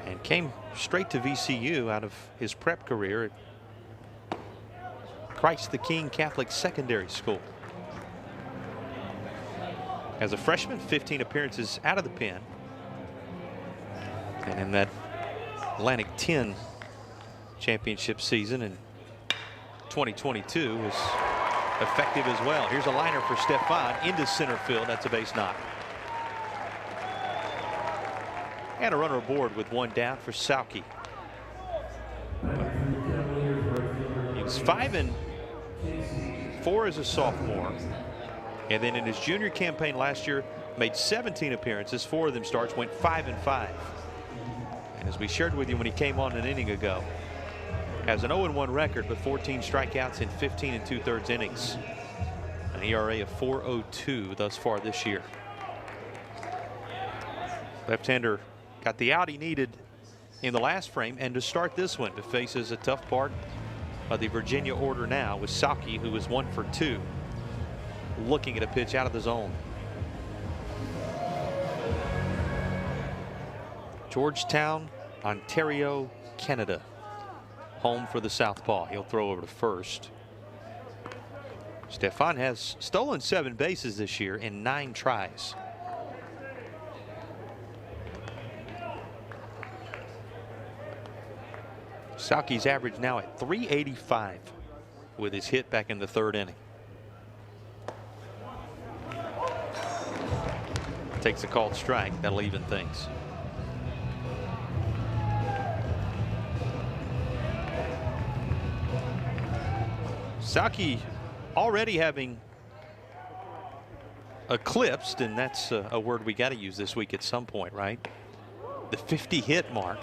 And came straight to VCU out of his prep career at Christ the King Catholic Secondary School. As a freshman, 15 appearances out of the pen. And in that Atlantic 10 championship season in 2022 was effective as well. Here's a liner for Stefan into center field. That's a base knock. And a runner aboard with one down for Sauke. He was 5-4 as a sophomore, and then in his junior campaign last year made 17 appearances. 4 of them starts, went 5-5. And as we shared with you when he came on an inning ago, has an 0-1 record with 14 strikeouts in 15 2/3 innings. An ERA of 4.02 thus far this year. Left-hander got the out he needed in the last frame, and to start this one, to faces a tough part of the Virginia order now with Sauke, who is 1 for 2, looking at a pitch out of the zone. Georgetown, Ontario, Canada. Home for the southpaw. He'll throw over to first. Stefan has stolen 7 bases this year in 9 tries. Sauke's average now at 385 with his hit back in the 3rd inning. Takes a called strike. That'll even things. Sauke already having eclipsed, and that's a word we got to use this week at some point, right? The 50 hit mark.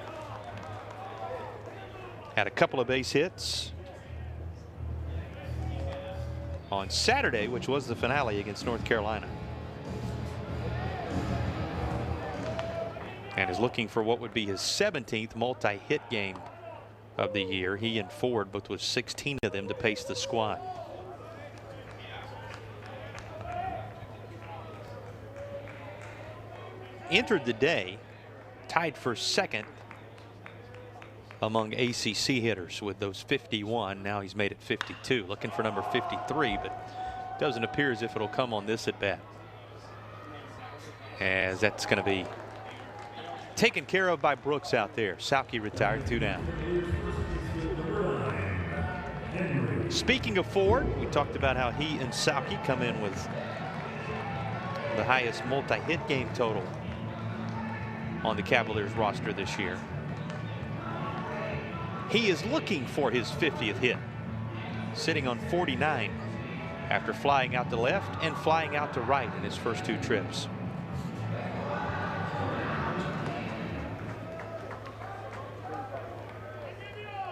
Had a couple of base hits on Saturday, which was the finale against North Carolina. And is looking for what would be his 17th multi-hit game of the year. He and Ford both with 16 of them to pace the squad. Entered the day tied for 2nd among ACC hitters with those 51. Now he's made it 52, looking for number 53, but doesn't appear as if it'll come on this at bat, as that's going to be taken care of by Brooks out there. Sauke retired, 2 down. Speaking of Ford, we talked about how he and Sauke come in with the highest multi-hit game total on the Cavaliers roster this year. He is looking for his 50th hit, sitting on 49 after flying out to left and flying out to right in his first 2 trips.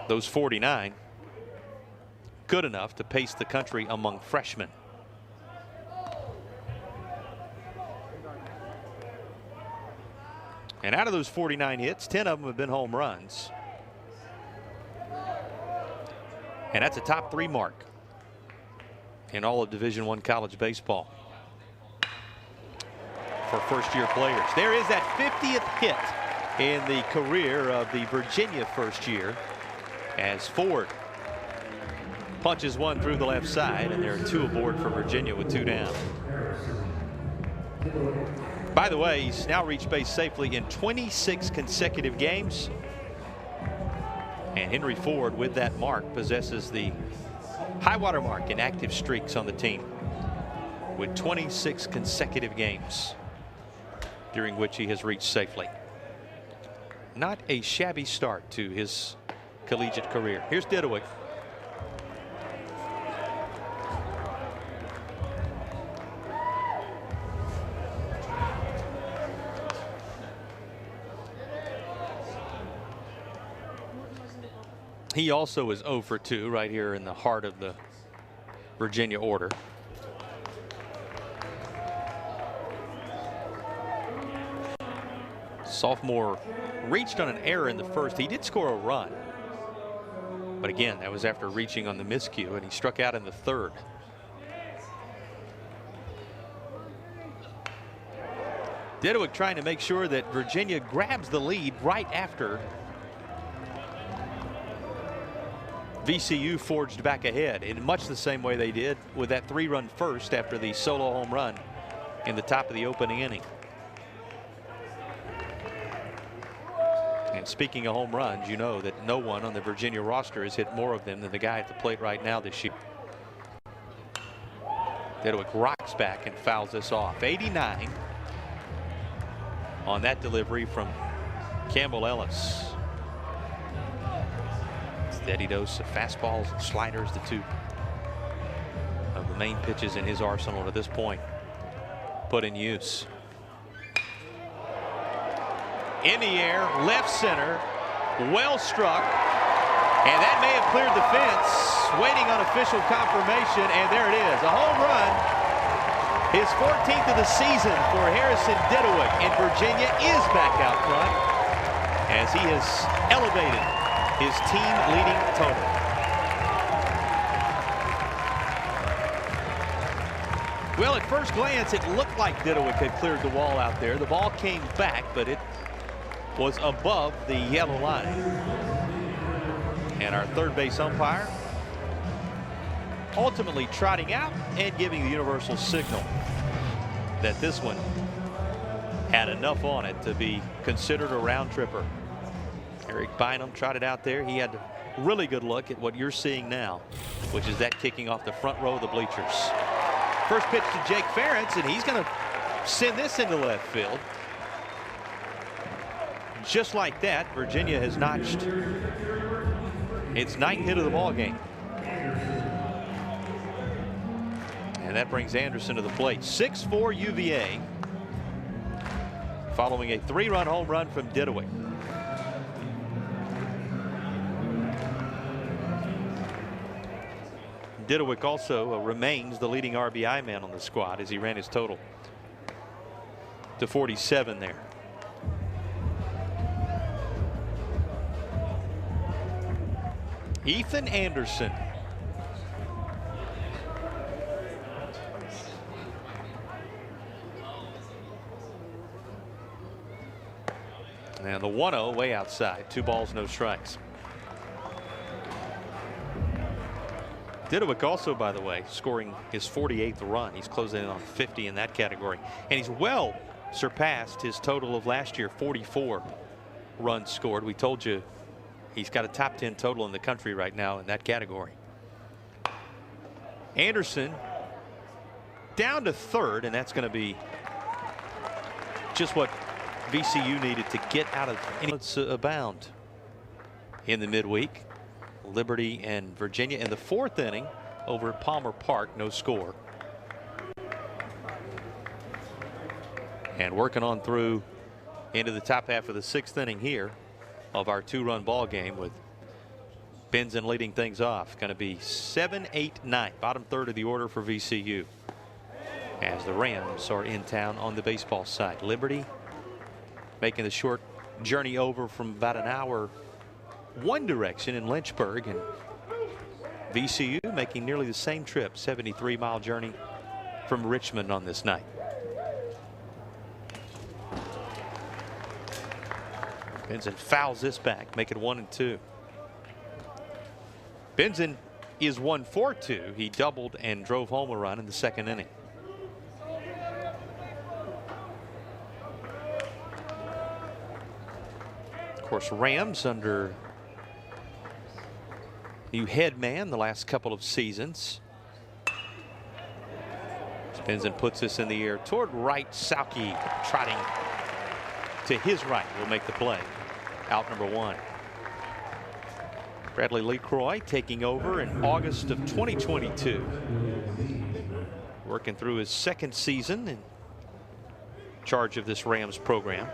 Those 49 good enough to pace the country among freshmen. And out of those 49 hits, 10 of them have been home runs. And that's a top 3 mark in all of Division I college baseball for first-year players. There is that 50th hit in the career of the Virginia first year, as Ford punches one through the left side, and there are 2 aboard for Virginia with 2 down. By the way, he's now reached base safely in 26 consecutive games. And Henry Ford, with that mark, possesses the high water mark in active streaks on the team, with 26 consecutive games during which he has reached safely. Not a shabby start to his collegiate career. Here's Didowick. He also is 0 for 2 right here in the heart of the Virginia order. Sophomore reached on an error in the first. He did score a run, but again, that was after reaching on the miscue, and he struck out in the third. Didowick trying to make sure that Virginia grabs the lead right after VCU forged back ahead in much the same way they did with that 3-run first after the solo home run in the top of the opening inning. And speaking of home runs, you know that no one on the Virginia roster has hit more of them than the guy at the plate right now this year. Didowick rocks back and fouls this off. 89 on that delivery from Campbell Ellis. Steady dose of fastballs and sliders, the two of the main pitches in his arsenal at this point, put in use. In the air, left center, well struck, and that may have cleared the fence. Waiting on official confirmation, and there it is, a home run. His 14th of the season for Harrison Didowick, and Virginia is back out front as he has elevated his team leading total. Well, at first glance, it looked like Didowick had cleared the wall out there. The ball came back, but it was above the yellow line. And our third base umpire ultimately trotting out and giving the universal signal that this one had enough on it to be considered a round tripper. Eric Bynum trotted out there. He had a really good look at what you're seeing now, which is that kicking off the front row of the bleachers. First pitch to Jake Ferentz, and he's going to send this into left field. Just like that, Virginia has notched its 9th hit of the ball game. And that brings Anderson to the plate. 6-4 UVA, following a 3-run home run from Didowick. Didowick also remains the leading RBI man on the squad as he ran his total to 47 there. Ethan Anderson. And the 1-0 way outside. 2 balls, no strikes. Didowick also, by the way, scoring his 48th run. He's closing in on 50 in that category. And he's well surpassed his total of last year, 44 runs scored. We told you he's got a top 10 total in the country right now in that category. Anderson down to third, and that's going to be just what VCU needed to get out of innings abound in the midweek. Liberty and Virginia in the 4th inning over at Palmer Park, no score. And working on through into the top half of the 6th inning here of our 2-run ball game, with Benson leading things off. Going to be 7, 8, 9, bottom third of the order for VCU, as the Rams are in town on the baseball side. Liberty making the short journey over from about an hour one direction in Lynchburg, and VCU making nearly the same trip, 73-mile journey from Richmond on this night. Benson fouls this back, make it 1-2. Benson is 1 for 2. He doubled and drove home a run in the 2nd inning. Of course, Rams under new head man the last couple of seasons. Spins and puts this in the air toward right. Sauke trotting to his right will make the play. Out number 1. Bradley LeCroy taking over in August of 2022. Working through his second season in charge of this Rams program.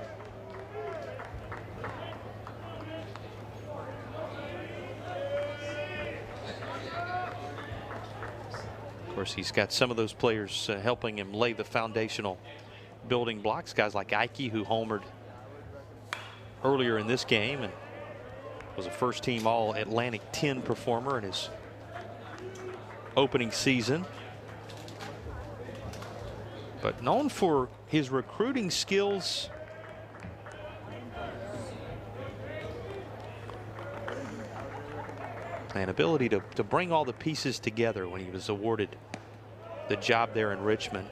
Of course, he's got some of those players helping him lay the foundational building blocks. Guys like Ike, who homered earlier in this game and was a first-team All-Atlantic 10 performer in his opening season. But known for his recruiting skills. And ability to bring all the pieces together when he was awarded the job there in Richmond.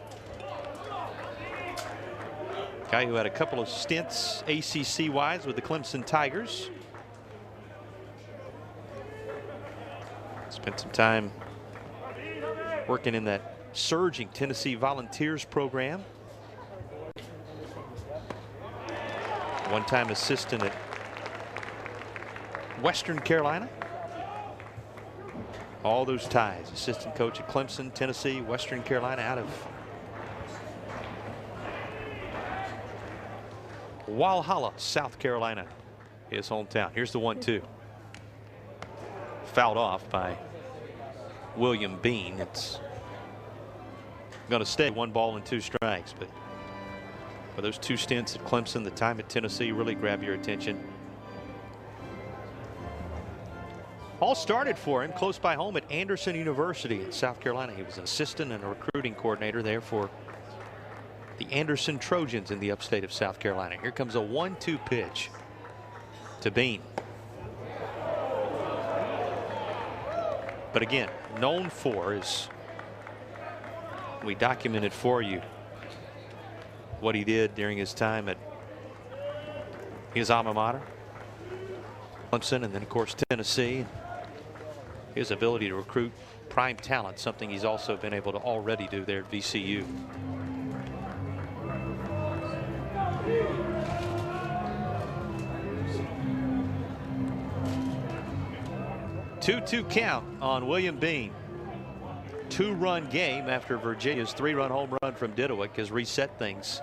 Guy who had a couple of stints ACC-wise with the Clemson Tigers. Spent some time working in that surging Tennessee Volunteers program. One-time assistant at Western Carolina. All those ties. Assistant coach at Clemson, Tennessee, Western Carolina, out of Walhalla, South Carolina, his hometown. Here's the 1-2. Fouled off by William Bean. It's going to stay 1 ball and 2 strikes, but for those 2 stints at Clemson, the time at Tennessee really grabbed your attention. All started for him close by home at Anderson University in South Carolina. He was an assistant and a recruiting coordinator there for the Anderson Trojans in the upstate of South Carolina. Here comes a 1-2 pitch to Bean. But again, known for, is we documented for you what he did during his time at his alma mater, Clemson, and then of course Tennessee. His ability to recruit prime talent, something he's also been able to already do there at VCU. Two count on William Bean. 2-run game after Virginia's 3-run home run from Didowick has reset things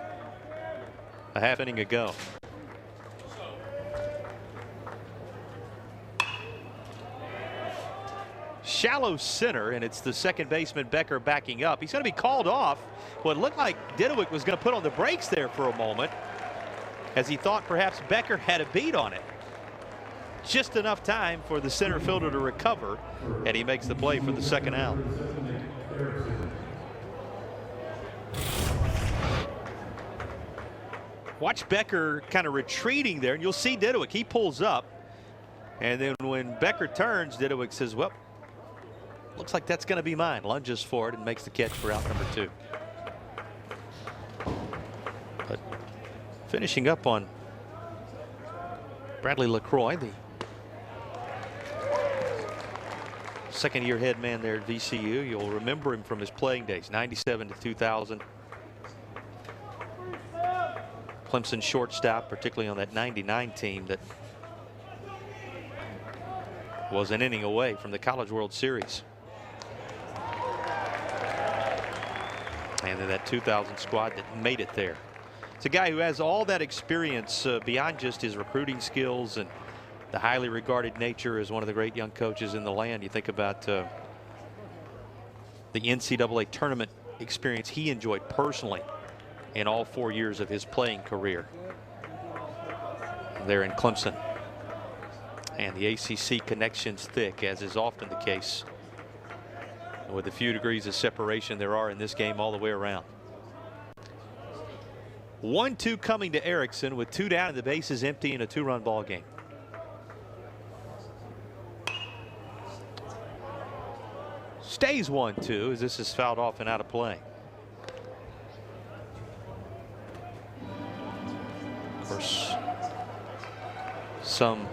a half inning ago. Shallow center, and it's the second baseman Becker backing up. He's going to be called off. Well, it looked like Didowick was going to put on the brakes there for a moment, as he thought perhaps Becker had a beat on it. Just enough time for the center fielder to recover, and he makes the play for the second out. Watch Becker kind of retreating there, and you'll see Didowick. He pulls up, and then when Becker turns, Didowick says, well, looks like that's going to be mine. Lunges for it and makes the catch for out number 2. But finishing up on Bradley LeCroy, the second-year head man there at VCU. You'll remember him from his playing days, 97 to 2000. Clemson shortstop, particularly on that 99 team that was an inning away from the College World Series. And then that 2000 squad that made it there. It's a guy who has all that experience beyond just his recruiting skills and the highly regarded nature as one of the great young coaches in the land. You think about the NCAA tournament experience he enjoyed personally in all 4 years of his playing career there in Clemson. And the ACC connections thick, as is often the case with the few degrees of separation there are in this game all the way around. 1-2 coming to Erickson with 2 down and the bases empty in a 2-run ball game. Stays 1-2 as this is fouled off and out of play. Of course, Some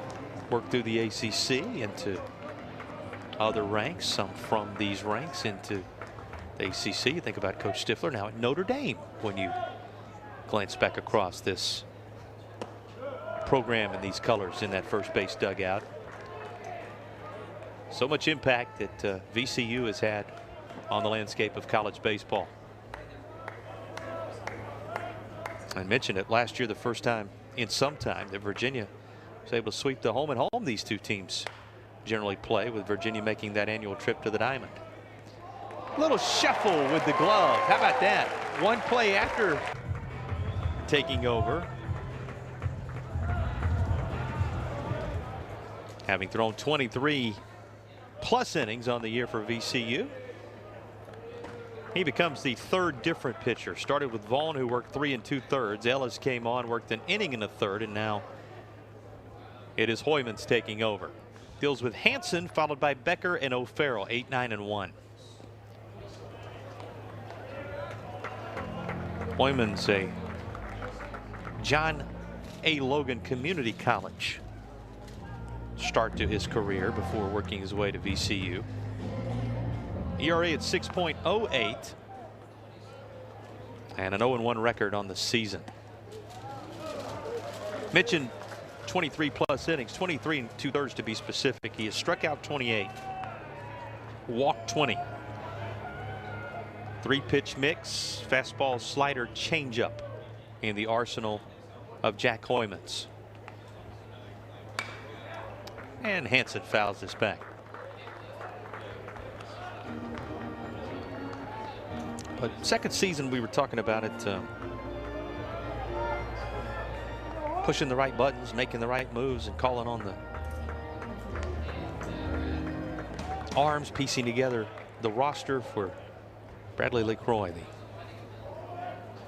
work through the ACC into other ranks, some from these ranks into the ACC. You think about Coach Stifler now at Notre Dame when you glance back across this program in these colors in that first base dugout. So much impact that VCU has had on the landscape of college baseball. I mentioned it last year, the first time in some time that Virginia was able to sweep the home and home these two teams generally play, with Virginia making that annual trip to the Diamond. Little shuffle with the glove. How about that? One play after taking over, having thrown 23 plus innings on the year for VCU. He becomes the third different pitcher. Started with Vaughn, who worked 3 2/3. Ellis came on, worked an inning and a third, and now it is Hoymans taking over. Deals with Hansen, followed by Becker and O'Farrell, 8, 9, and 1. Hoymans, a John A. Logan Community College start to his career before working his way to VCU. ERA at 6.08 and an 0-1 record on the season. Mentioned 23 plus innings, 23 2/3 to be specific. He has struck out 28, walked 20. 3-pitch mix, fastball, slider, changeup in the arsenal of Jack Hoymans. And Hansen fouls this back. But second season, we were talking about it, pushing the right buttons, making the right moves, and calling on the arms, piecing together the roster for Bradley LaCroix, the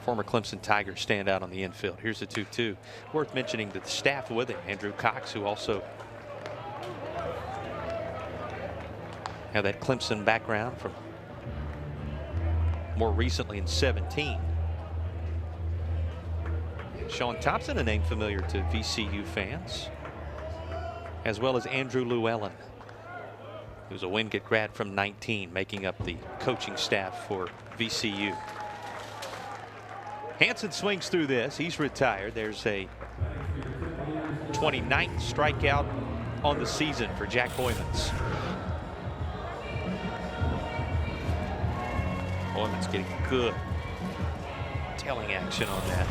former Clemson Tiger standout on the infield. Here's the 2-2. Worth mentioning that the staff with him, Andrew Cox, who also had that Clemson background from more recently in 17. Sean Thompson, a name familiar to VCU fans, as well as Andrew Llewellyn, who's a Wingate grad from 19, making up the coaching staff for VCU. Hansen swings through this. He's retired. There's a 29th strikeout on the season for Jack Hoymans. Hoymans getting good tailing action on that.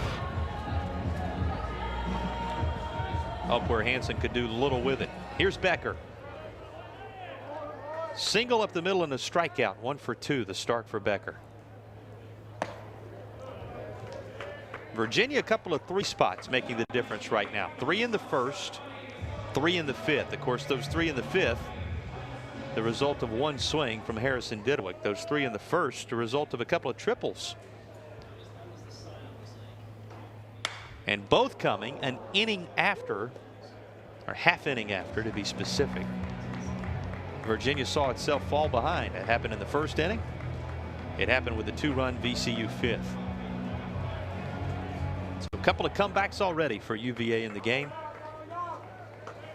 Up where Hansen could do little with it. Here's Becker. Single up the middle and a strikeout. 1 for 2, the start for Becker. Virginia, a couple of 3 spots making the difference right now. 3 in the first, 3 in the 5th. Of course, those 3 in the 5th, the result of 1 swing from Harrison Didwick. Those 3 in the first, the result of a couple of triples. And both coming an inning after, or half inning after to be specific. Virginia saw itself fall behind. It happened in the first inning. It happened with the 2-run VCU 5th. So a couple of comebacks already for UVA in the game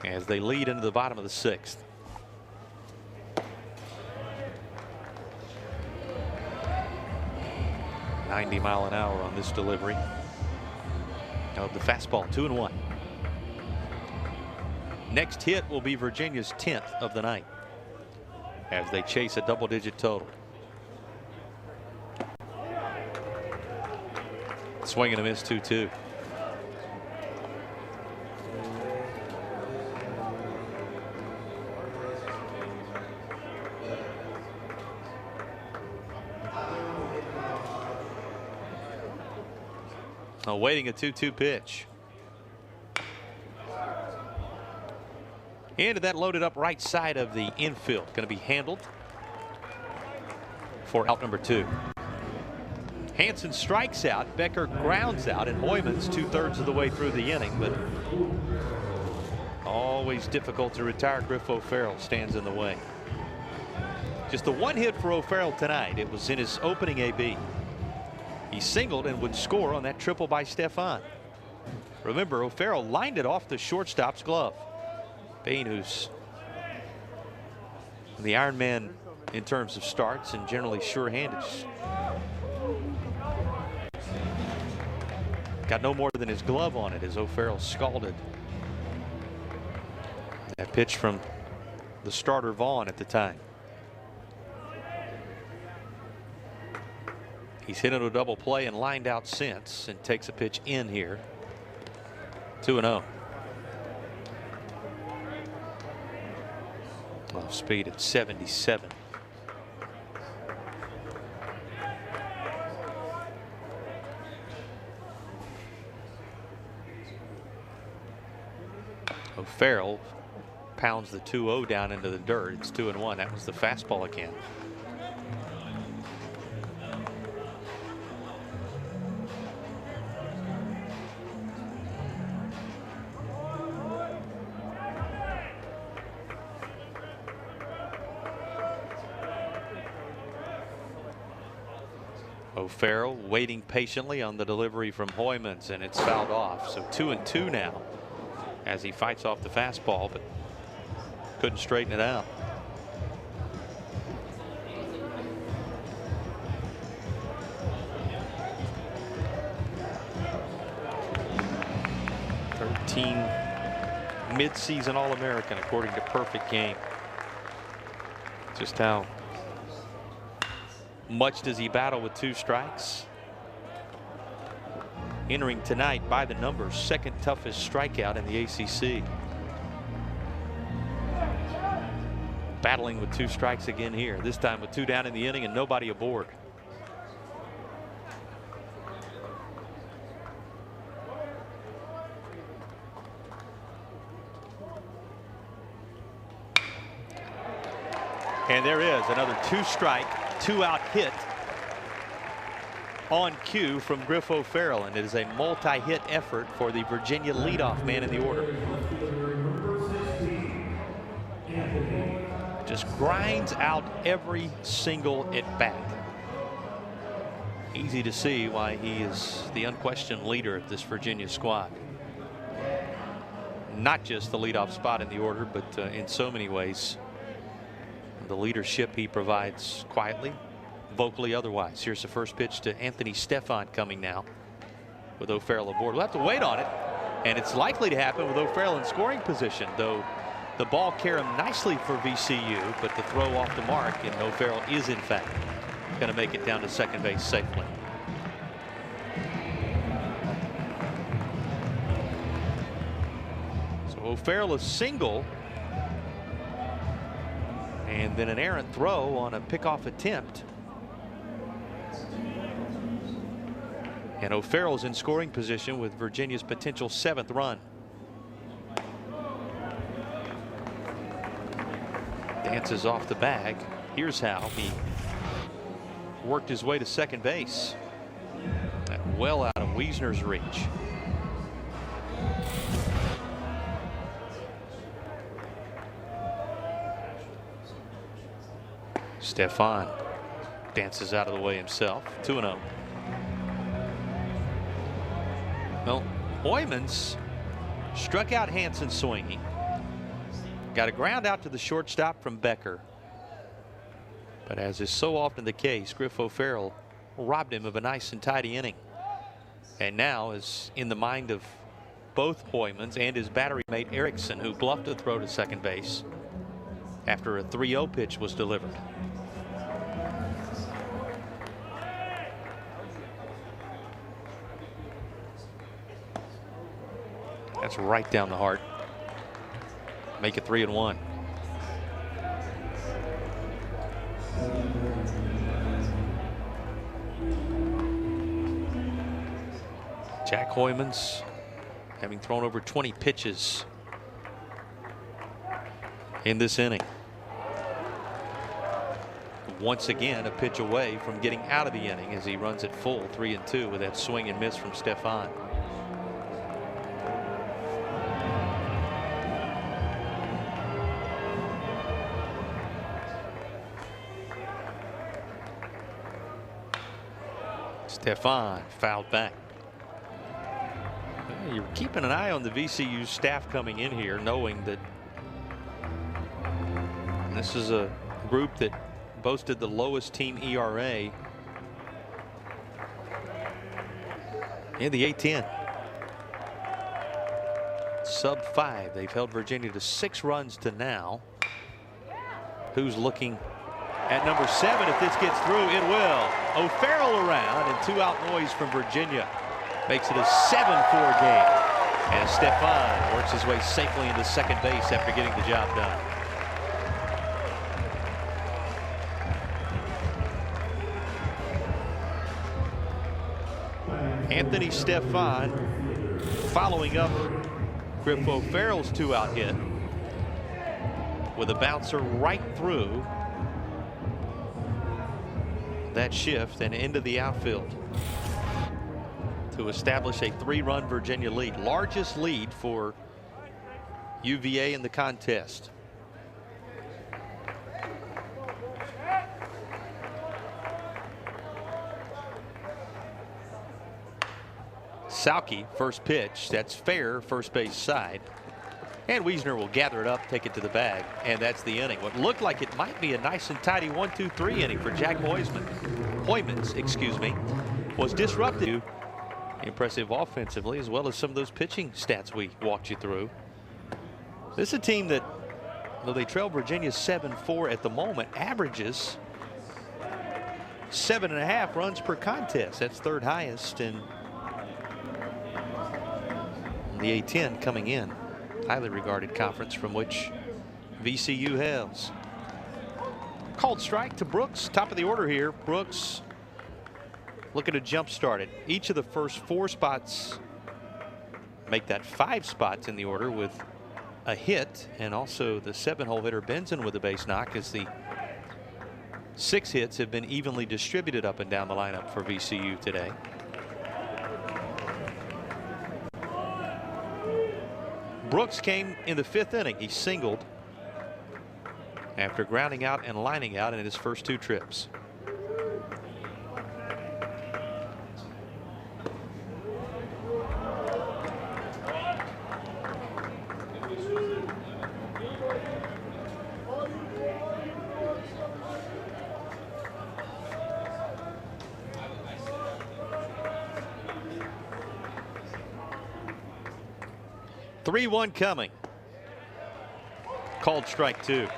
as they lead into the bottom of the 6th. $90-mile-an-hour on this delivery of the fastball. 2-1. Next hit will be Virginia's 10th of the night as they chase a double-digit total. Swing and a miss. 2-2. Awaiting a 2-2 pitch. Into that loaded up right side of the infield. Going to be handled for out number 2. Hansen strikes out. Becker grounds out. And Hoymans 2/3 of the way through the inning. But always difficult to retire. Griff O'Farrell stands in the way. Just the 1 hit for O'Farrell tonight. It was in his opening AB. He singled and would score on that triple by Stefan. Remember, O'Farrell lined it off the shortstop's glove. Bain, who's the Iron Man in terms of starts and generally sure-handed, got no more than his glove on it as O'Farrell scalded that pitch from the starter Vaughn at the time. He's hit into a double play and lined out since, and takes a pitch in here. 2-0. Off speed at 77. O'Farrell pounds the 2-0 down into the dirt. It's 2-1. That was the fastball again. O'Farrell waiting patiently on the delivery from Hoymans, and it's fouled off. So 2-2 now as he fights off the fastball, but couldn't straighten it out. Mid-season All-American according to Perfect Game. Just how much does he battle with 2 strikes? Entering tonight by the numbers, second toughest strikeout in the ACC. Battling with 2 strikes again here, this time with 2 down in the inning and nobody aboard. And there is another 2-strike, 2-out hit on cue from Griff O'Farrell, and it is a multi-hit effort for the Virginia leadoff man in the order. Just grinds out every single at-bat. Easy to see why he is the unquestioned leader of this Virginia squad. Not just the leadoff spot in the order, but in so many ways the leadership he provides quietly, vocally, otherwise. Here's the first pitch to Anthony Stefan coming now with O'Farrell aboard. We'll have to wait on it, and it's likely to happen with O'Farrell in scoring position, though the ball carried him nicely for VCU, but the throw off the mark, and O'Farrell is in fact going to make it down to second base safely. So O'Farrell is single, and then an errant throw on a pickoff attempt. And O'Farrell's in scoring position with Virginia's potential 7th run. Dances off the bag. Here's how he worked his way to second base. Well out of Wiesner's reach. Stefan dances out of the way himself. 2-0. Well, Hoymans struck out Hansen swinging. Got a ground out to the shortstop from Becker. But as is so often the case, Griff O'Farrell robbed him of a nice and tidy inning. And now is in the mind of both Hoymans and his battery mate Erickson, who bluffed a throw to second base after a 3-0 pitch was delivered. That's right down the heart. Make it 3-1. Jack Hoymans having thrown over 20 pitches in this inning. Once again, a pitch away from getting out of the inning as he runs it full 3-2 with that swing and miss from Stefan. Stefan fouled back. You're keeping an eye on the VCU staff coming in here, knowing that this is a group that boasted the lowest team ERA in the A10. Sub 5. They've held Virginia to 6 runs to now. Who's looking at number 7? If this gets through, it will. O'Farrell around, and 2 out noise from Virginia makes it a 7-4 game. And Stefan works his way safely into second base after getting the job done. Anthony Stefan following up Griff O'Farrell's 2-out hit with a bouncer right through that shift and into the outfield to establish a 3-run Virginia lead. Largest lead for UVA in the contest. Sauke, first pitch. That's fair, first base side. And Wiesner will gather it up, take it to the bag, and that's the inning. What looked like it might be a nice and tidy 1-2-3 inning for Jack Hoymans, excuse me, was disrupted. Impressive offensively, as well as some of those pitching stats we walked you through. This is a team that, though they trail Virginia 7-4 at the moment, averages 7.5 runs per contest. That's third highest in the A10 coming in. Highly regarded conference from which VCU hails. Called strike to Brooks, top of the order here. Brooks looking to jump start it. Each of the first 4 spots make that 5 spots in the order with a hit, and also the 7-hole hitter Benson with a base knock, as the 6 hits have been evenly distributed up and down the lineup for VCU today. Brooks came in the 5th inning. He singled after grounding out and lining out in his first 2 trips. Three-1 coming. Called strike 2.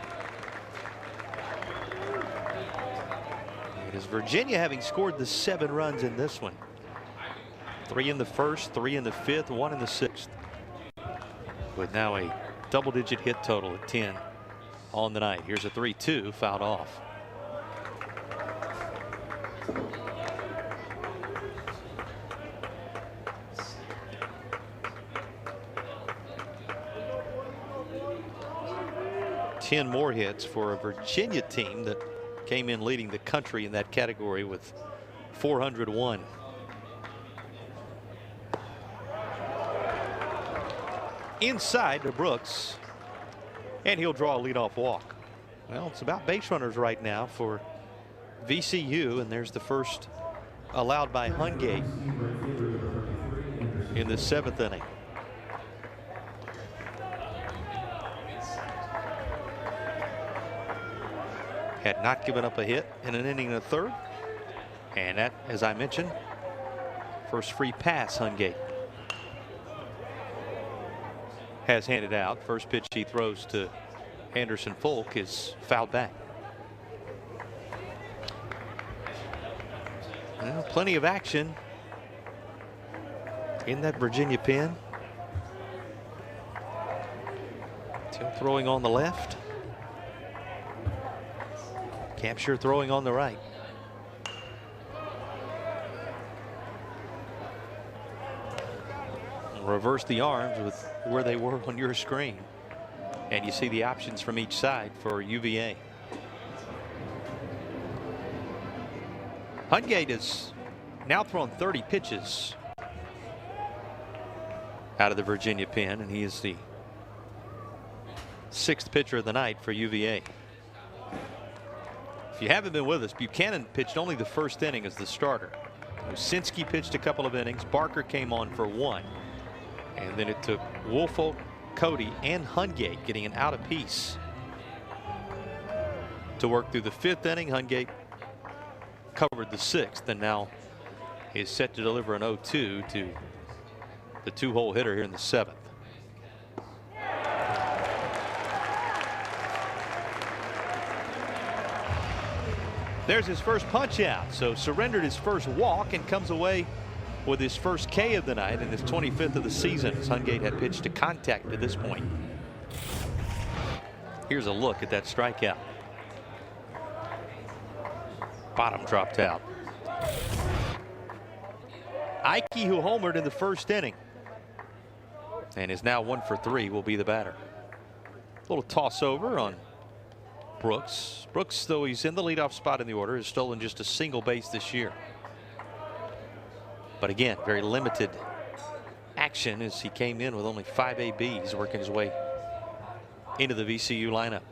It is Virginia having scored the 7 runs in this one. 3 in the first, 3 in the 5th, 1 in the 6th. With now a double-digit hit total at 10 on the night. Here's a 3-2 fouled off. Ten more hits for a Virginia team that came in leading the country in that category with 401. Inside to Brooks, and he'll draw a leadoff walk. Well, it's about base runners right now for VCU, and there's the first allowed by Hungate in the 7th inning. Had not given up a hit in an inning and a third. And that, as I mentioned, first free pass Hungate has handed out. First pitch he throws to Anderson Folk is fouled back. Well, plenty of action in that Virginia pen. Still throwing on the left. Capture throwing on the right. Reverse the arms with where they were on your screen, and you see the options from each side for UVA. Hungate has now thrown 30 pitches out of the Virginia pen, and he is the 6th pitcher of the night for UVA. If you haven't been with us, Buchanan pitched only the first inning as the starter. Osinski pitched a couple of innings. Barker came on for 1. And then it took Woolfolk, Cody, and Hungate getting an out apiece to work through the 5th inning. Hungate covered the 6th and now is set to deliver an 0-2 to the 2-hole hitter here in the 7th. There's his first punch out. So surrendered his first walk and comes away with his first K of the night and his 25th of the season, as Hungate had pitched to contact to this point. Here's a look at that strikeout. Bottom dropped out. Ike, who homered in the 1st inning and is now 1 for 3, will be the batter. A little toss over on Brooks. Brooks, though he's in the leadoff spot in the order, has stolen just a single base this year. But again, very limited action as he came in with only 5 ABs, working his way into the VCU lineup.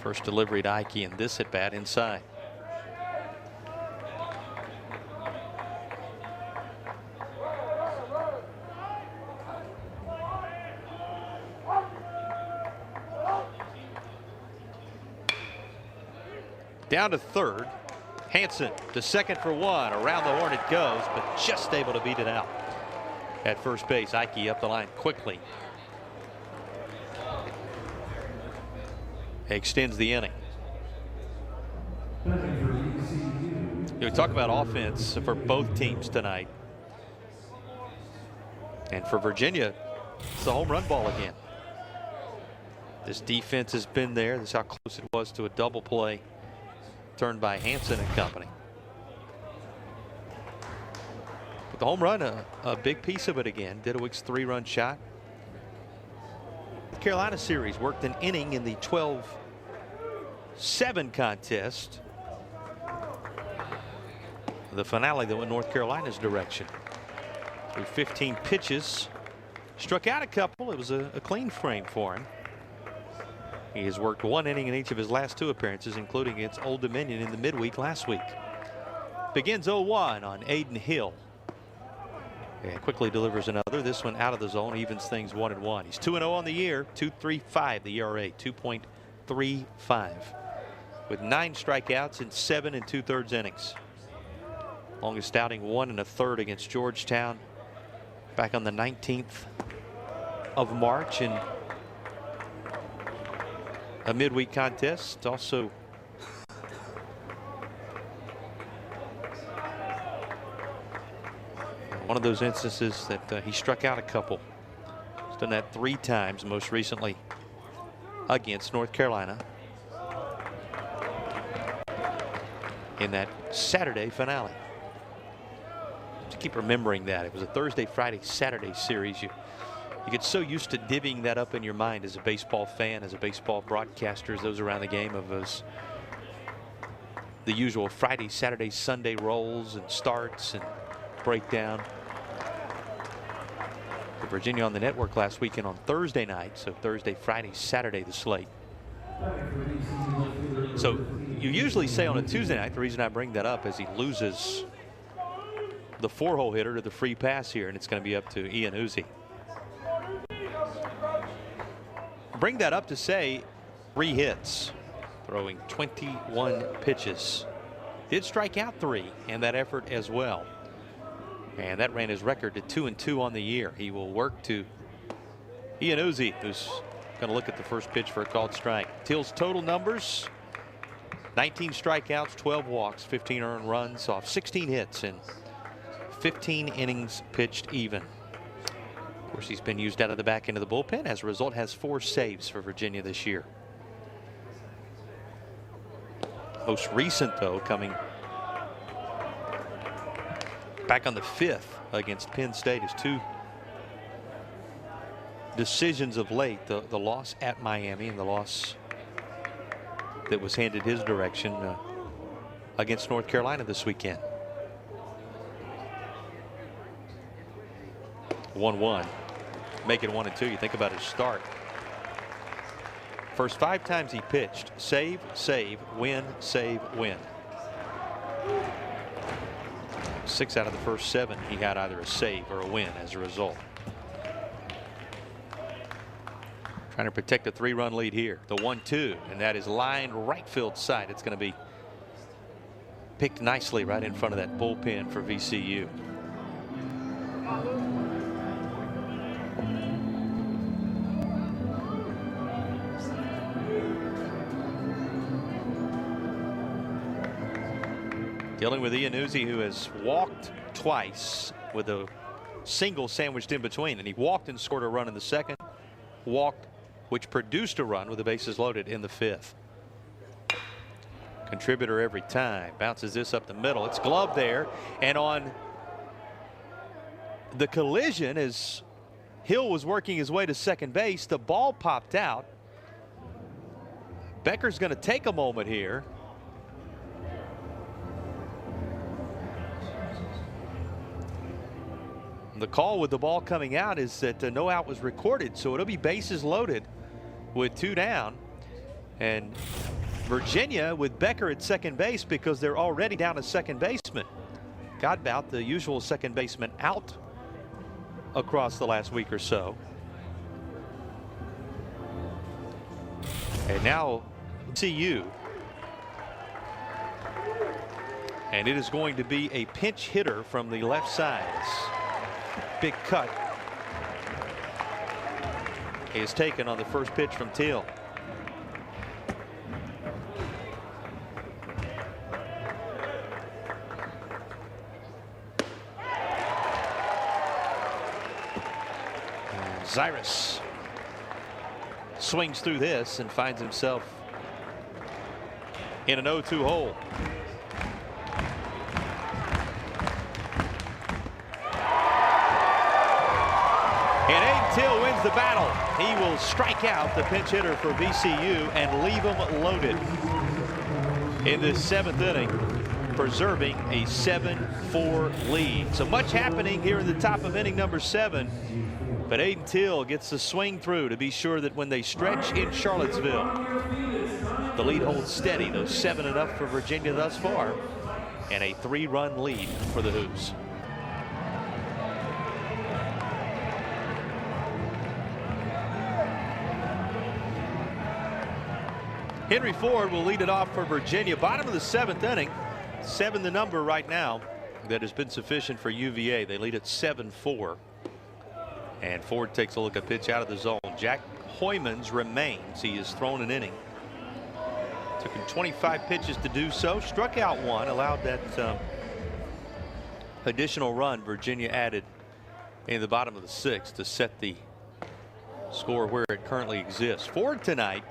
First delivery to Ike in this at bat inside. Down to 3rd. Hansen to 2nd for 1. Around the horn it goes, but just able to beat it out at first base. Ike up the line quickly. Extends the inning. We talk about offense for both teams tonight. And for Virginia, it's the home run ball again. This defense has been there. This is how close it was to a double play turned by Hansen and company. But the home run, a big piece of it again. Didowick's 3-run shot. Carolina series worked an inning in the 12-7 contest. The finale that went North Carolina's direction. Through 15 pitches, struck out a couple. It was a clean frame for him. He has worked 1 inning in each of his last 2 appearances, including against Old Dominion in the midweek last week. Begins 0-1 on Aiden Hill. And quickly delivers another. This one out of the zone, evens things 1-1. He's 2-0 on the year, 2.35 the ERA, 2.35. With 9 strikeouts in 7 2/3 innings. Longest outing 1 1/3 against Georgetown back on the 19th of March in a midweek contest. Also one of those instances that he struck out a couple. He's done that 3 times, most recently against North Carolina in that Saturday finale. Just keep remembering that it was a Thursday, Friday, Saturday series. You get so used to divvying that up in your mind as a baseball fan, as a baseball broadcaster, as those around the game, of those the usual Friday, Saturday, Sunday rolls and starts and breakdown. For Virginia on the network last weekend on Thursday night, so Thursday, Friday, Saturday the slate. So you usually say on a Tuesday night, the reason I bring that up is he loses the 4-hole hitter to the free pass here, and it's going to be up to Ian Uzi. Bring that up to say 3 hits, throwing 21 pitches. Did strike out 3 in that effort as well. And that ran his record to 2-2 on the year. He will work to Ian Uzi, who's going to look at the first pitch for a called strike. Teal's total numbers: 19 strikeouts, 12 walks, 15 earned runs off 16 hits and 15 innings pitched even. Of course, he's been used out of the back end of the bullpen. As a result, has 4 saves for Virginia this year. Most recent, though, coming back on the 5th against Penn State, is 2 decisions of late. The loss at Miami and the loss that was handed his direction against North Carolina this weekend. 1-1. Make it 1-2. You think about his start. First 5 times he pitched: save, save, win, save, win. 6 out of the first 7 he had either a save or a win as a result. Trying to protect a 3-run lead here. The 1-2, and that is lined right field side. It's going to be picked nicely right in front of that bullpen for VCU. Dealing with Iannuzzi, who has walked twice with a single sandwiched in between, and he walked and scored a run in the second, walked, which produced a run with the bases loaded in the 5th. Contributor every time. Bounces this up the middle. It's gloved there, and on the collision as Hill was working his way to second base, the ball popped out. Becker's going to take a moment here. The call with the ball coming out is that no out was recorded, so it'll be bases loaded with 2 down. And Virginia with Becker at second base because they're already down a second baseman. Got about the usual second baseman out across the last week or so. And now VCU. And it is going to be a pinch hitter from the left side. Big cut is taken on the first pitch from Teal. Cyrus swings through this and finds himself in an 0-2 hole. And Aiden Teal wins the battle. He will strike out the pinch hitter for VCU and leave them loaded in this 7th inning, preserving a 7-4 lead. So much happening here in the top of inning number 7. But Aiden Teal gets the swing through to be sure that when they stretch in Charlottesville, the lead holds steady. Those 7 enough for Virginia thus far, and a 3-run lead for the Hoos. Henry Ford will lead it off for Virginia. Bottom of the 7th inning. 7 the number right now. That has been sufficient for UVA. They lead at 7-4. And Ford takes a look at pitch out of the zone. Jack Hoymans remains. He has thrown an inning. Took him 25 pitches to do so. Struck out 1. Allowed that additional run Virginia added in the bottom of the 6th to set the score where it currently exists. Ford tonight,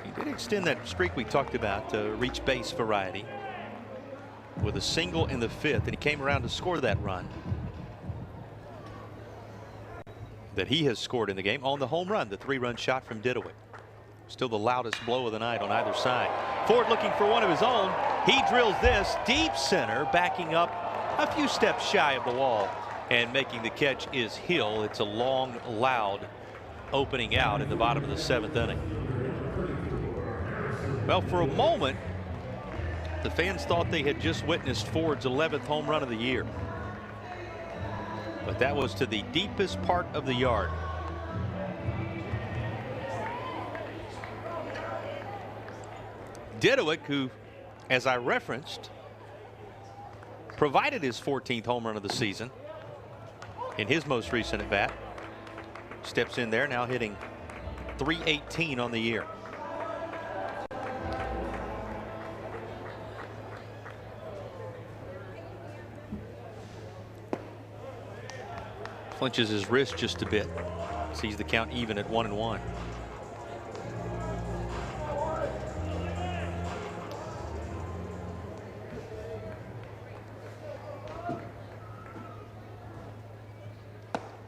he did extend that streak we talked about to reach base variety with a single in the 5th, and he came around to score that run that he has scored in the game on the home run, the 3-run shot from Didowick. Still the loudest blow of the night on either side. Ford looking for one of his own. He drills this deep center, backing up a few steps shy of the wall, and making the catch is Hill. It's a long, loud opening out in the bottom of the 7th inning. Well, for a moment, the fans thought they had just witnessed Ford's 11th home run of the year. But that was to the deepest part of the yard. Didowick, who, as I referenced, provided his 14th home run of the season in his most recent at bat, steps in there now hitting .318 on the year. Clenches his wrist just a bit. Sees the count even at 1-1.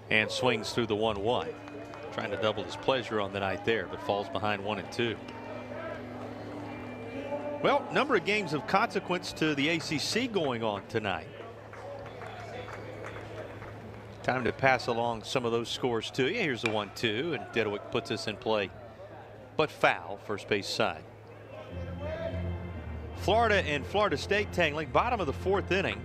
And swings through the 1-1. Trying to double his pleasure on the night there, but falls behind 1-2. Well, number of games of consequence to the ACC going on tonight. Time to pass along some of those scores to you. Here's the 1-2, and Didowick puts this in play, but foul, first base side. Florida and Florida State tangling, bottom of the 4th inning.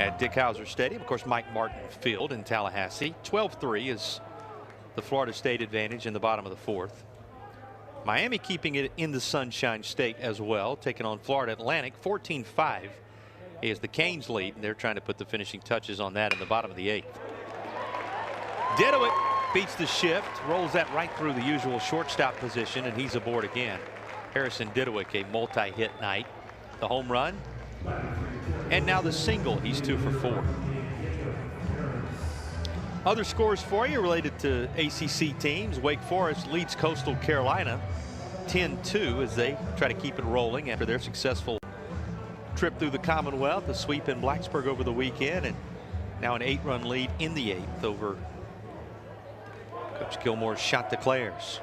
at Dick Howser Stadium. Of course, Mike Martin Field in Tallahassee. 12-3 is the Florida State advantage in the bottom of the fourth. Miami keeping it in the Sunshine State as well, taking on Florida Atlantic. 14-5 is the Canes lead, and they're trying to put the finishing touches on that in the bottom of the eighth. Didowick beats the shift, rolls that right through the usual shortstop position, and he's aboard again. Harrison Didowick, a multi-hit night. The home run, and now the single. He's 2 for 4. Other scores for you related to ACC teams. Wake Forest leads Coastal Carolina 10-2 as they try to keep it rolling after their successful trip through the Commonwealth, a sweep in Blacksburg over the weekend, and now an 8-run lead in the 8th over Coach Gilmore's Chanticleers.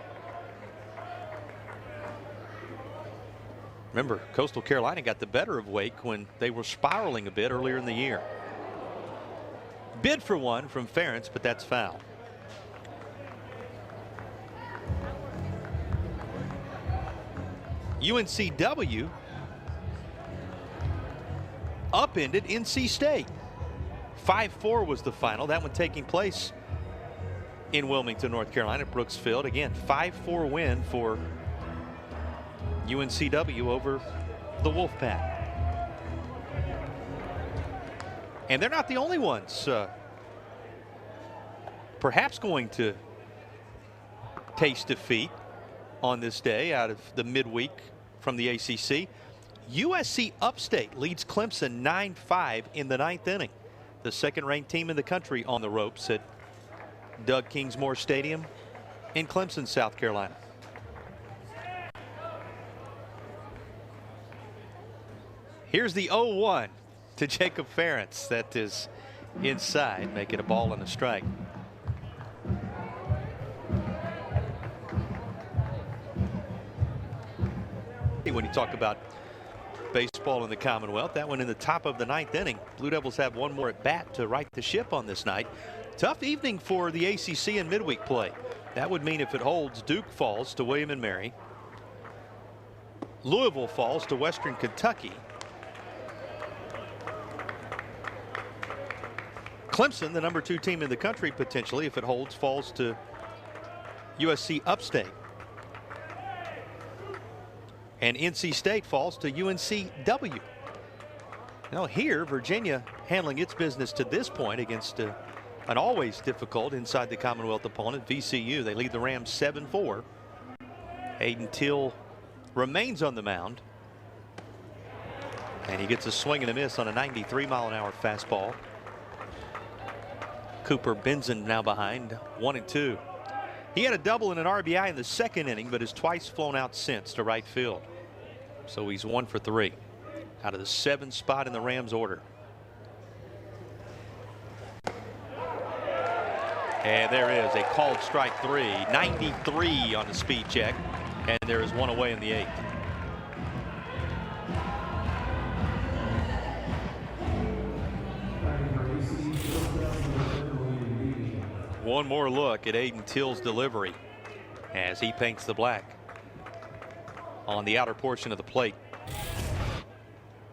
Remember, Coastal Carolina got the better of Wake when they were spiraling a bit earlier in the year. Bid for one from Ferentz, but that's foul. UNCW upended NC State. 5-4 was the final. That one taking place in Wilmington, North Carolina, at Brooks Field. Again, 5-4 win for UNCW over the Wolfpack. And they're not the only ones perhaps going to taste defeat on this day out of the midweek from the ACC. USC Upstate leads Clemson 9-5 in the 9th inning. The second-ranked team in the country on the ropes at Doug Kingsmore Stadium in Clemson, South Carolina. Here's the 0-1 to Jacob Ferentz. That is inside, making a ball and a strike. When you talk about baseball in the Commonwealth, that one in the top of the 9th inning. Blue Devils have one more at bat to right the ship on this night. Tough evening for the ACC in midweek play. That would mean if it holds, Duke falls to William and Mary. Louisville falls to Western Kentucky. Clemson, the number 2 team in the country, potentially, if it holds, falls to USC Upstate. And NC State falls to UNCW. Now here, Virginia handling its business to this point against an always difficult inside the Commonwealth opponent, VCU. They lead the Rams 7-4. Hayden Till remains on the mound. And he gets a swing and a miss on a 93-mile-an-hour fastball. Cooper Benson now behind, 1-2. He had a double and an RBI in the second inning, but has twice flown out since to right field. So he's 1 for 3 out of the 7th spot in the Rams order. And there is a called strike 3, 93 on the speed check, and there is one away in the 8th. One more look at Aiden Till's delivery as he paints the black on the outer portion of the plate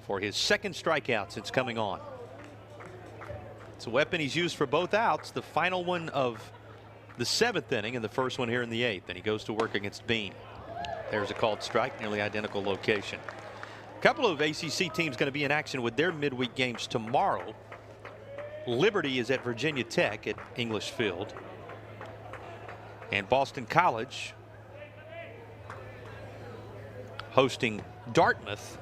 for his 2nd strikeout since coming on. It's a weapon he's used for both outs, the final one of the 7th inning and the first one here in the 8th, and he goes to work against Bean. There's a called strike, nearly identical location. A couple of ACC teams going to be in action with their midweek games tomorrow. Liberty is at Virginia Tech at English Field. And Boston College hosting Dartmouth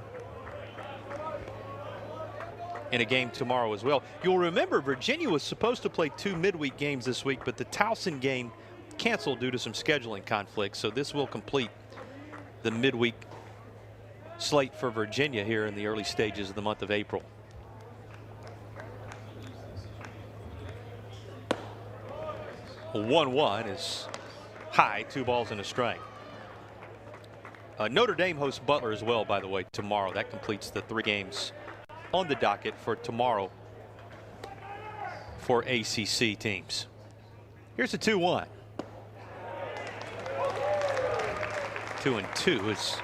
in a game tomorrow as well. You'll remember Virginia was supposed to play 2 midweek games this week, but the Towson game canceled due to some scheduling conflicts. So this will complete the midweek slate for Virginia here in the early stages of the month of April. 1-1 is high, 2 balls and a strike. Notre Dame hosts Butler as well, by the way, tomorrow. That completes the 3 games on the docket for tomorrow for ACC teams. Here's a 2-1. 2-2 is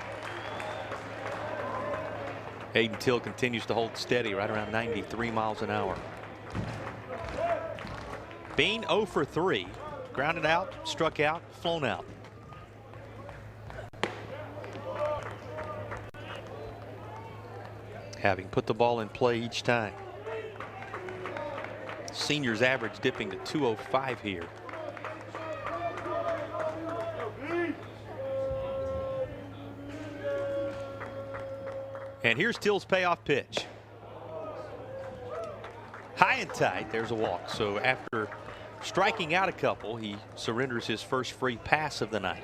Hayden Till continues to hold steady right around 93 miles an hour. Bean 0 for 3. Grounded out, struck out, flown out. Having put the ball in play each time. Seniors average dipping to 205 here. And here's Till's payoff pitch. High and tight. There's a walk. So after striking out a couple, he surrenders his first free pass of the night.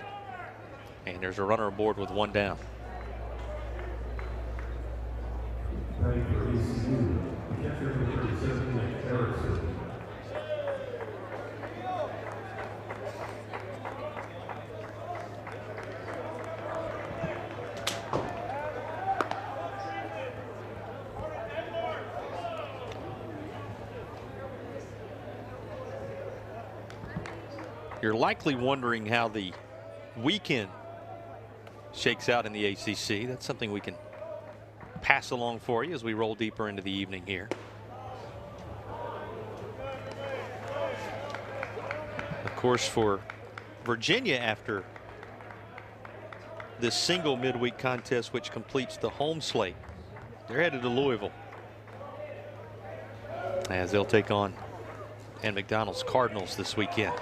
And there's a runner aboard with one down. You're likely wondering how the weekend shakes out in the ACC. That's something we can pass along for you as we roll deeper into the evening here. Of course, for Virginia, after this single midweek contest which completes the home slate, they're headed to Louisville as they'll take on Ann McDonald's Cardinals this weekend.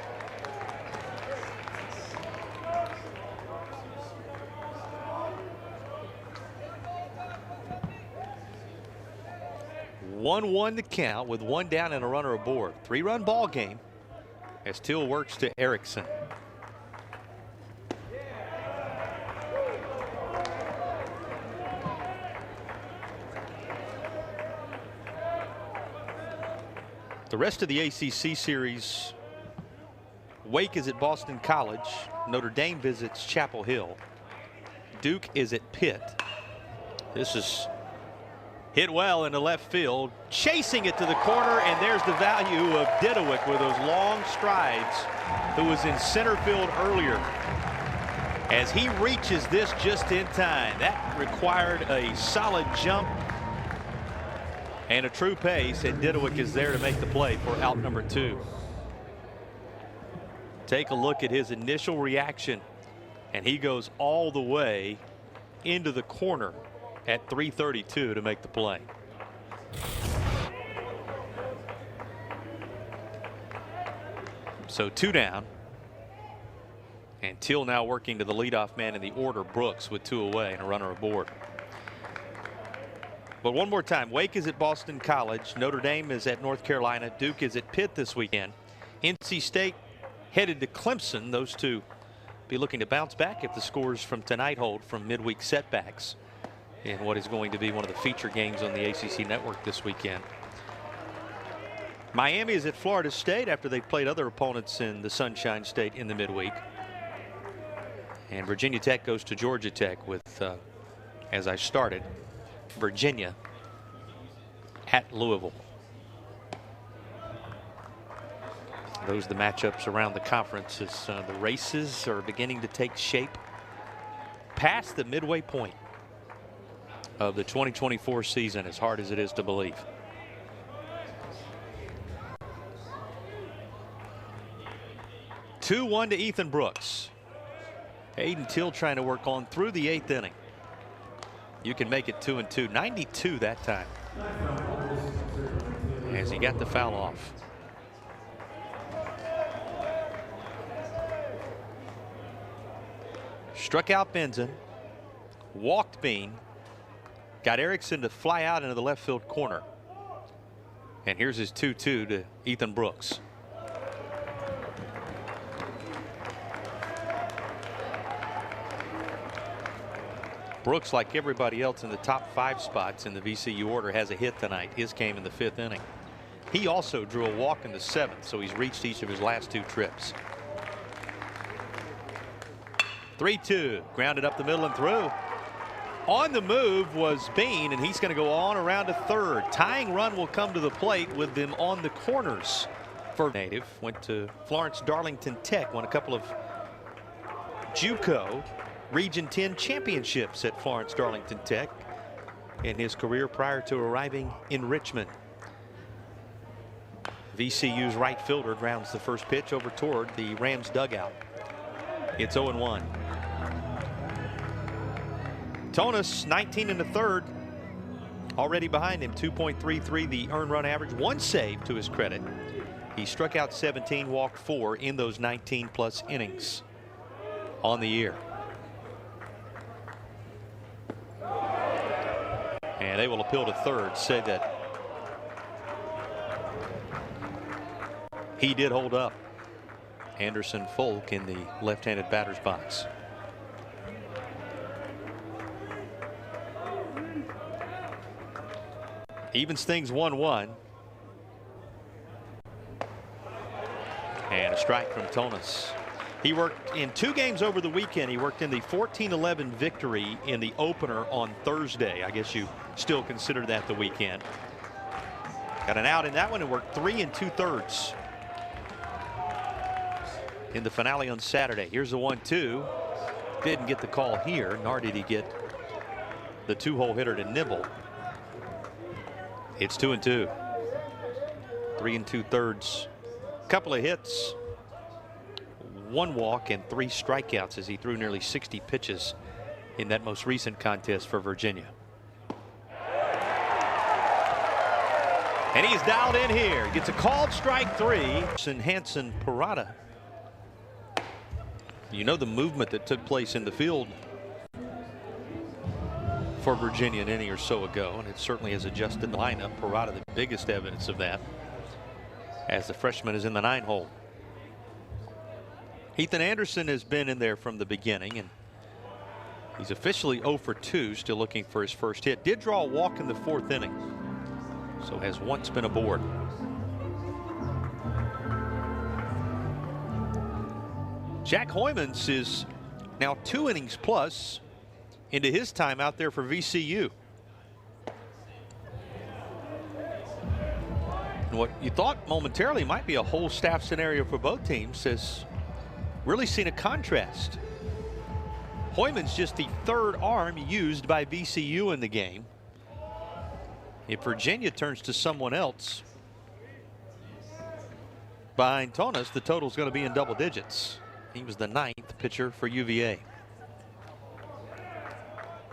One-one to count with one down and a runner aboard. 3-run ball game as Till works to Erickson. The rest of the ACC series, Wake is at Boston College. Notre Dame visits Chapel Hill. Duke is at Pitt. This is hit well into left field, chasing it to the corner, and there's the value of Didowick with those long strides, who was in center field earlier. As he reaches this just in time, that required a solid jump and a true pace, and Didowick is there to make the play for out number 2. Take a look at his initial reaction, and he goes all the way into the corner at 332 to make the play. So 2 down. And Till now working to the leadoff man in the order, Brooks, with 2 away and a runner aboard. But one more time, Wake is at Boston College. Notre Dame is at North Carolina. Duke is at Pitt this weekend. NC State headed to Clemson. Those two be looking to bounce back if the scores from tonight hold from midweek setbacks in what is going to be one of the feature games on the ACC network this weekend. Miami is at Florida State after they've played other opponents in the Sunshine State in the midweek. And Virginia Tech goes to Georgia Tech with, as I started, Virginia at Louisville. Those are the matchups around the conference as the races are beginning to take shape past the midway point of the 2024 season, as hard as it is to believe. Two-1 to Ethan Brooks. Hayden Till trying to work on through the 8th inning. You can make it 2-2. 92 that time as he got the foul off. Struck out Benson, walked Bean, got Erickson to fly out into the left field corner. And here's his 2-2 to Ethan Brooks. Brooks, like everybody else in the top 5 spots in the VCU order, has a hit tonight. His came in the 5th inning. He also drew a walk in the 7th, so he's reached each of his last 2 trips. 3-2, grounded up the middle and through. On the move was Bean, and he's going to go on around to third. Tying run will come to the plate with them on the corners. For native, went to Florence Darlington Tech, won a couple of JUCO Region 10 championships at Florence Darlington Tech. in his career prior to arriving in Richmond. VCU's right fielder grounds the first pitch over toward the Rams dugout. It's 0-1. Tonis, 19 in the third, already behind him, 2.33 the earned run average, 1 save to his credit. He struck out 17, walked 4 in those 19+ innings on the year. And they will appeal to third, say that he did hold up Anderson Folk in the left-handed batter's box. Evens things 1-1. And a strike from Tonis. He worked in 2 games over the weekend. He worked in the 14-11 victory in the opener on Thursday. I guess you still consider that the weekend. Got an out in that one and worked 3 2/3 in the finale on Saturday. Here's the 1-2. Didn't get the call here, nor did he get the 2-hole hitter to nibble. It's 2-2. 3 2/3. Couple of hits, 1 walk, and 3 strikeouts as he threw nearly 60 pitches in that most recent contest for Virginia. And he's dialed in here. Gets a called strike 3. Hanson Parada. You know the movement that took place in the field for Virginia an inning or so ago, and it certainly has adjusted the lineup. Parada, the biggest evidence of that, as the freshman is in the 9-hole. Ethan Anderson has been in there from the beginning, and he's officially 0 for 2, still looking for his first hit. Did draw a walk in the 4th inning, so has once been aboard. Jack Hoymans is now 2 innings plus into his time out there for VCU. And what you thought momentarily might be a whole staff scenario for both teams has really seen a contrast. Hoymans just the 3rd arm used by VCU in the game. If Virginia turns to someone else behind Tonis, the total is going to be in double digits. He was the 9th pitcher for UVA.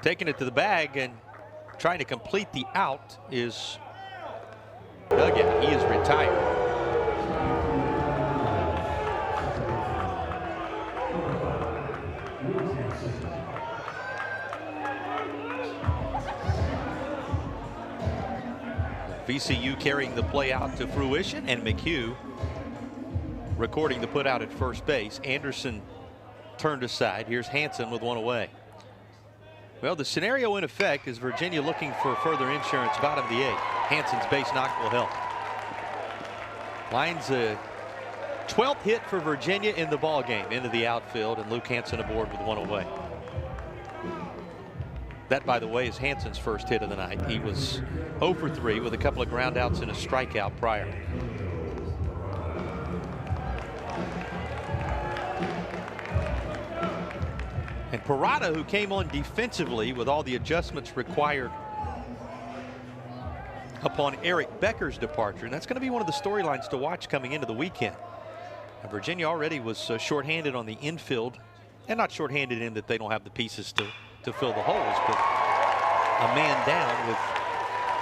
Taking it to the bag and trying to complete the out is Dugout. He is retired. VCU carrying the play out to fruition, and McHugh recording the put out at first base. Anderson turned aside. Here's Hanson with 1 away. Well, the scenario in effect is Virginia looking for further insurance, bottom of the 8th. Hanson's base knock will help. Line's a 12th hit for Virginia in the ball game into the outfield, and Luke Hanson aboard with 1 away. That, by the way, is Hanson's first hit of the night. He was 0 for 3 with a couple of groundouts and a strikeout prior. And Parada, who came on defensively with all the adjustments required upon Eric Becker's departure, and that's going to be one of the storylines to watch coming into the weekend. And Virginia already was shorthanded on the infield, and not shorthanded in that they don't have the pieces to fill the holes, but a man down with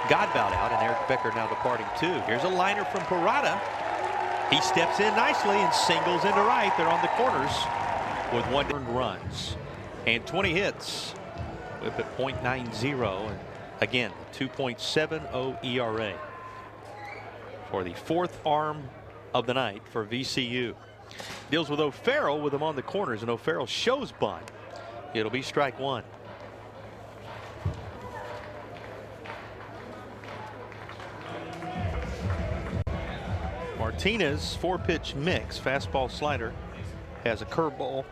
Godbout out, and Eric Becker now departing too. Here's a liner from Parada. He steps in nicely and singles into right. They're on the corners with 1 earned runs and 20 hits. Whip at .90, and again 2.70 ERA for the 4th arm of the night for VCU. Deals with O'Farrell with him on the corners, and O'Farrell shows bunt. It'll be strike 1. Martinez, 4-pitch mix, fastball, slider, has a curveball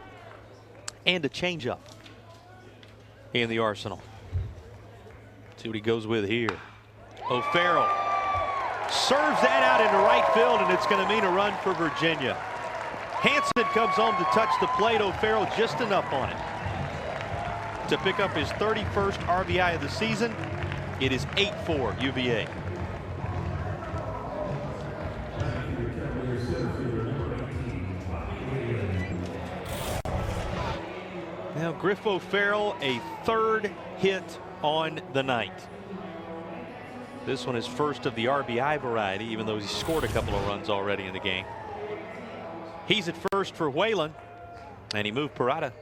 and a changeup in the arsenal. See what he goes with here. O'Farrell serves that out into right field, and it's going to mean a run for Virginia. Hanson comes home to touch the plate. O'Farrell just enough on it to pick up his 31st RBI of the season. It is 8-4 UVA. Now Griff O'Farrell, a third hit on the night. This one is first of the RBI variety, even though he scored a couple of runs already in the game. He's at first for Whalen, and he moved Parada,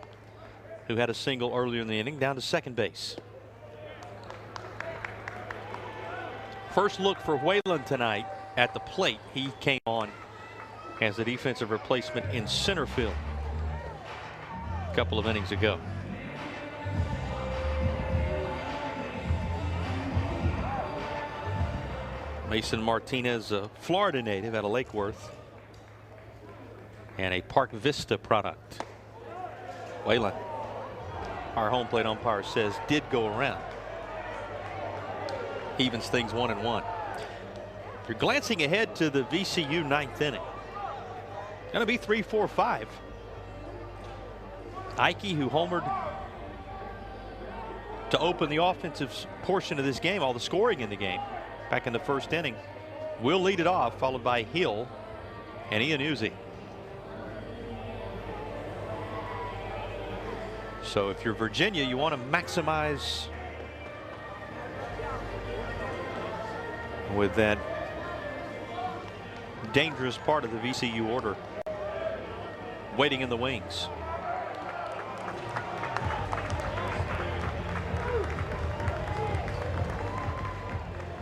who had a single earlier in the inning, down to second base. First look for Whalen tonight at the plate. He came on as a defensive replacement in center field a couple of innings ago. Mason Martinez, a Florida native out of Lake Worth and a Park Vista product. Whalen, our home plate umpire says, did go around. Evens things 1-1. You're glancing ahead to the VCU ninth inning. Going to be 3-4-5. Ike, who homered to open the offensive portion of this game, all the scoring in the game back in the first inning, will lead it off, followed by Hill and Ian Uzi. So if you're Virginia, you want to maximize with that dangerous part of the VCU order waiting in the wings.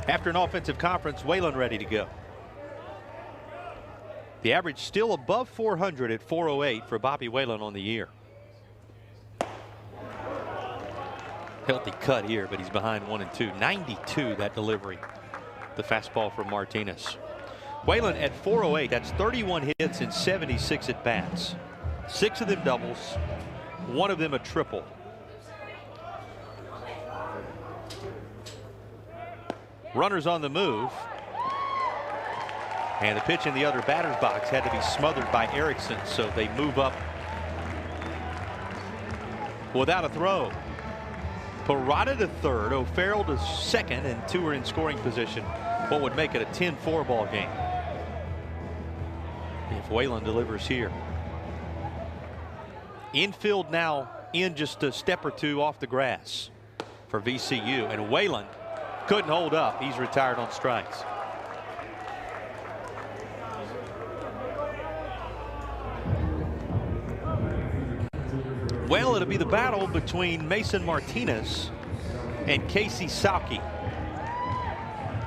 After an offensive conference, Whalen ready to go. The average still above 400 at 408 for Bobby Whalen on the year. Healthy cut here, but he's behind 1-2. 92 that delivery. The fastball from Martinez. Whalen at 408. That's 31 hits and 76 at bats. 6 of them doubles, 1 of them a triple. Runners on the move. And the pitch in the other batter's box had to be smothered by Erickson, so they move up without a throw. Parada to third, O'Farrell to second, and 2 are in scoring position. What would make it a 10-4 ball game if Whalen delivers here. Infield now in just a step or 2 off the grass for VCU, and Whalen couldn't hold up. He's retired on strikes. Well, it'll be the battle between Mason Martinez and Casey Sauke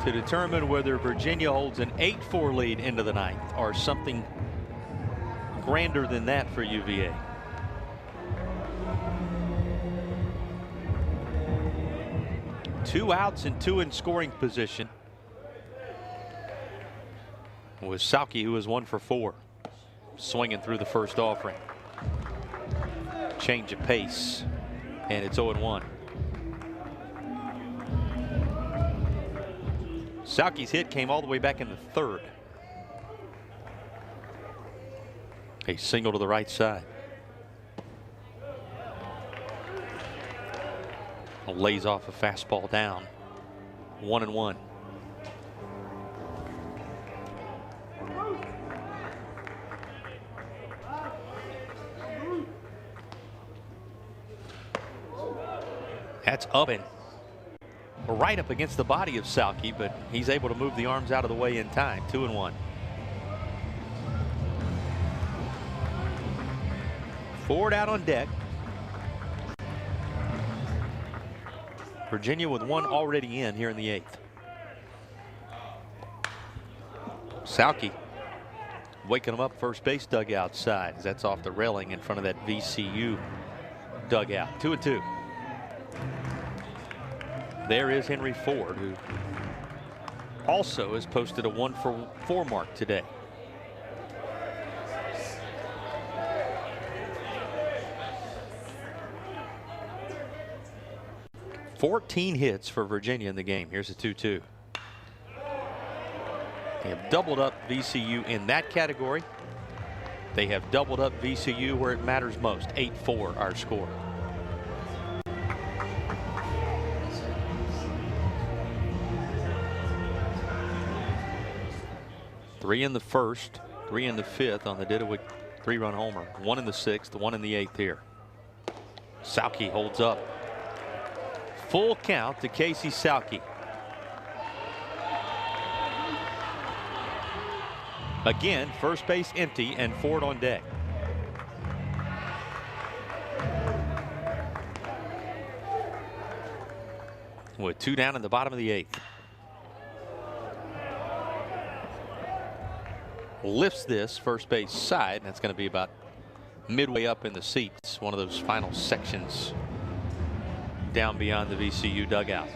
to determine whether Virginia holds an 8-4 lead into the ninth or something grander than that for UVA. Two outs and 2 in scoring position with Sauke, who is 1 for 4, swinging through the first offering. Change of pace, and it's 0-1. Sauke's hit came all the way back in the third. A single to the right side. Lays off a fastball down. 1-1. That's up and right up against the body of Sauke, but he's able to move the arms out of the way in time. 2-1. Ford out on deck. Virginia with 1 already in here in the 8th. Sauke waking him up first base dugout side. That's off the railing in front of that VCU dugout. 2-2. There is Henry Ford, who also has posted a 1 for 4 mark today. $14 hits for Virginia in the game. Here's a 2-2. They have doubled up VCU in that category. They have doubled up VCU where it matters most. 8-4 our score. 3 in the first, 3 in the fifth on the Didowick 3-run homer. 1 in the sixth, 1 in the eighth here. Sauke holds up. Full count to Casey Sauke. Again, first base empty and Ford on deck. With 2 down in the bottom of the eighth. Lifts this first base side, and that's going to be about midway up in the seats. One of those final sections down beyond the VCU dugout.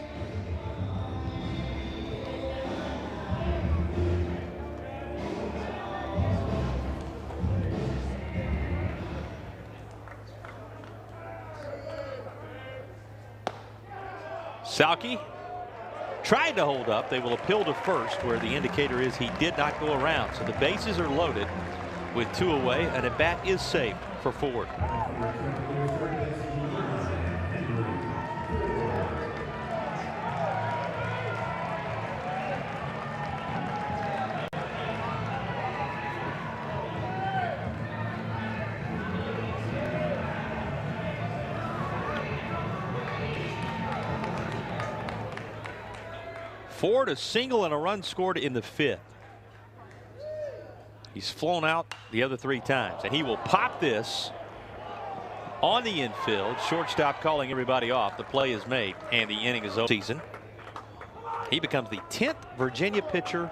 Sauke tried to hold up. They will appeal to first, where the indicator is he did not go around. So the bases are loaded with 2 away, and a bat is safe for Ford. Ford a single and a run scored in the fifth. He's flown out the other 3 times, and he will pop this on the infield. Shortstop calling everybody off. The play is made, and the inning is over. Season. He becomes the 10th Virginia pitcher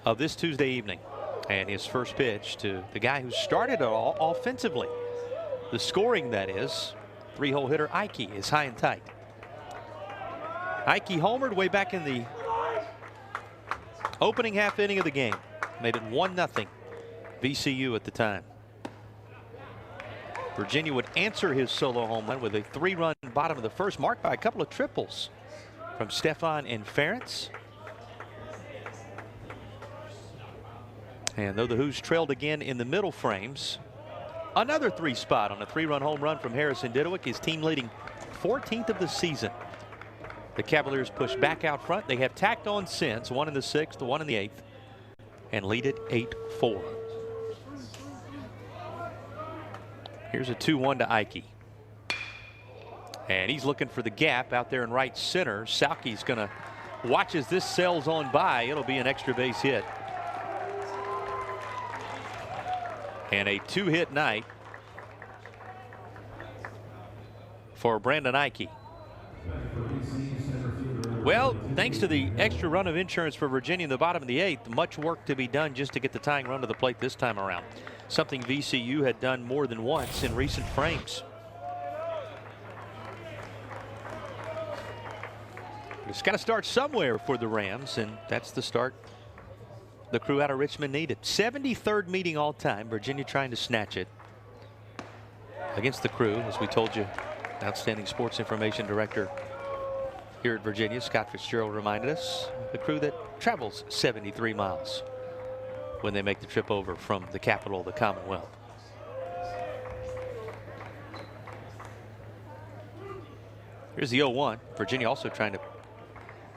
of this Tuesday evening, and his first pitch to the guy who started it all offensively. The scoring, that is, 3-hole hitter Ike is high and tight. Ike homered way back in the opening half inning of the game. Made it 1-0 VCU at the time. Virginia would answer his solo home run with a 3-run bottom of the first, marked by a couple of triples from Stefan and Ferentz. And though the Hoos trailed again in the middle frames, another 3 spot on a 3-run home run from Harrison Didowick, his team leading 14th of the season. The Cavaliers push back out front. They have tacked on since, 1 in the sixth, 1 in the eighth, and lead it 8-4. Here's a 2-1 to Ike. And he's looking for the gap out there in right center. Sauke's going to watch as this sails on by. It'll be an extra base hit. And a 2-hit night for Brandon Ike. Well, thanks to the extra run of insurance for Virginia in the bottom of the eighth, much work to be done just to get the tying run to the plate this time around. Something VCU had done more than once in recent frames. It's got to start somewhere for the Rams, and that's the start the crew out of Richmond needed. 73rd meeting all time. Virginia trying to snatch it against the crew, as we told you. Outstanding sports information director here at Virginia, Scott Fitzgerald, reminded us, the crew that travels 73 miles when they make the trip over from the capital of the Commonwealth. Here's the 0-1. Virginia also trying to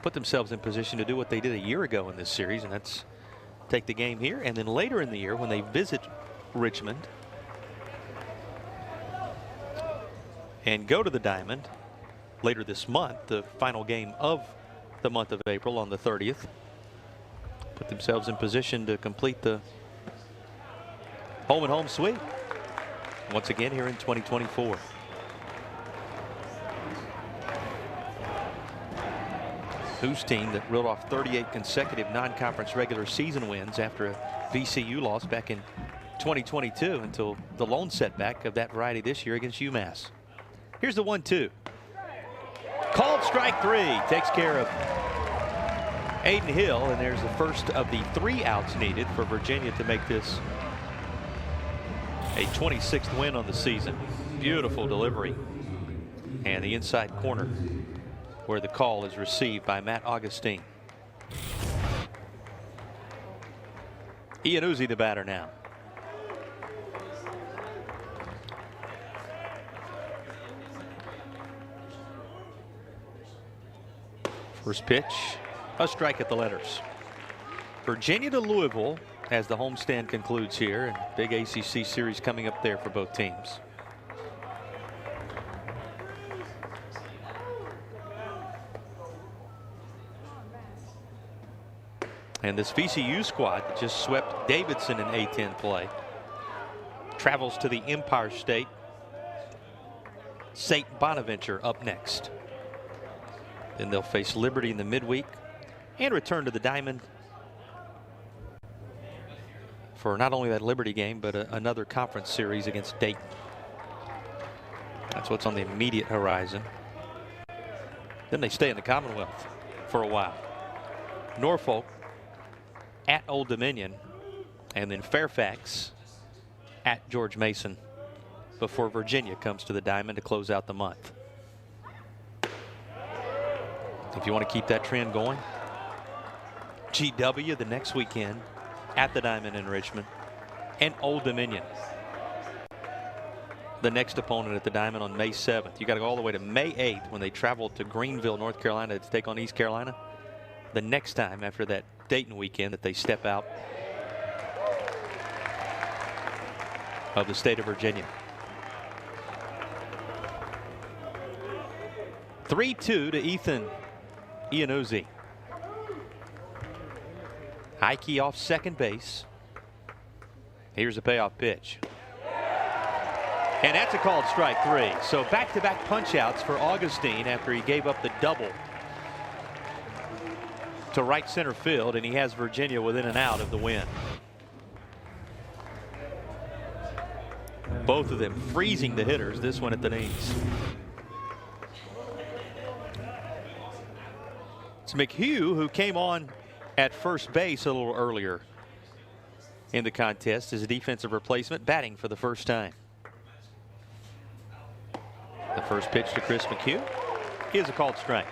put themselves in position to do what they did a year ago in this series, and that's take the game here, and then later in the year when they visit Richmond and go to the Diamond later this month, the final game of the month of April on the 30th. Put themselves in position to complete the home and home sweep once again here in 2024. Whose team that reeled off 38 consecutive non-conference regular season wins after a VCU loss back in 2022 until the lone setback of that variety this year against UMass. Here's the 1-2. Called strike 3. Takes care of Aiden Hill, and there's the first of the 3 outs needed for Virginia to make this a 26th win on the season. Beautiful delivery. And the inside corner where the call is received by Matt Augustine. Iannuzzi the batter now. First pitch, a strike at the letters. Virginia to Louisville as the homestand concludes here, and big ACC series coming up there for both teams. And this VCU squad that just swept Davidson in A10 play travels to the Empire State. St. Bonaventure up next. Then they'll face Liberty in the midweek and return to the Diamond for not only that Liberty game, but another conference series against Dayton. That's what's on the immediate horizon. Then they stay in the Commonwealth for a while. Norfolk at Old Dominion, and then Fairfax at George Mason before Virginia comes to the Diamond to close out the month. If you want to keep that trend going, GW the next weekend at the Diamond in Richmond, and Old Dominion the next opponent at the Diamond on May 7th. You got to go all the way to May 8th when they travel to Greenville, North Carolina to take on East Carolina. The next time after that Dayton weekend that they step out of the state of Virginia. 3-2 to Ethan Iannuzzi. Heike off second base. Here's a payoff pitch. And that's a called strike 3. So back-to-back punch-outs for Augustine after he gave up the double to right center field, and he has Virginia within an out of the win. Both of them freezing the hitters, this one at the knees. It's McHugh who came on at first base a little earlier in the contest as a defensive replacement, batting for the first time. The first pitch to Chris McHugh is a called strike.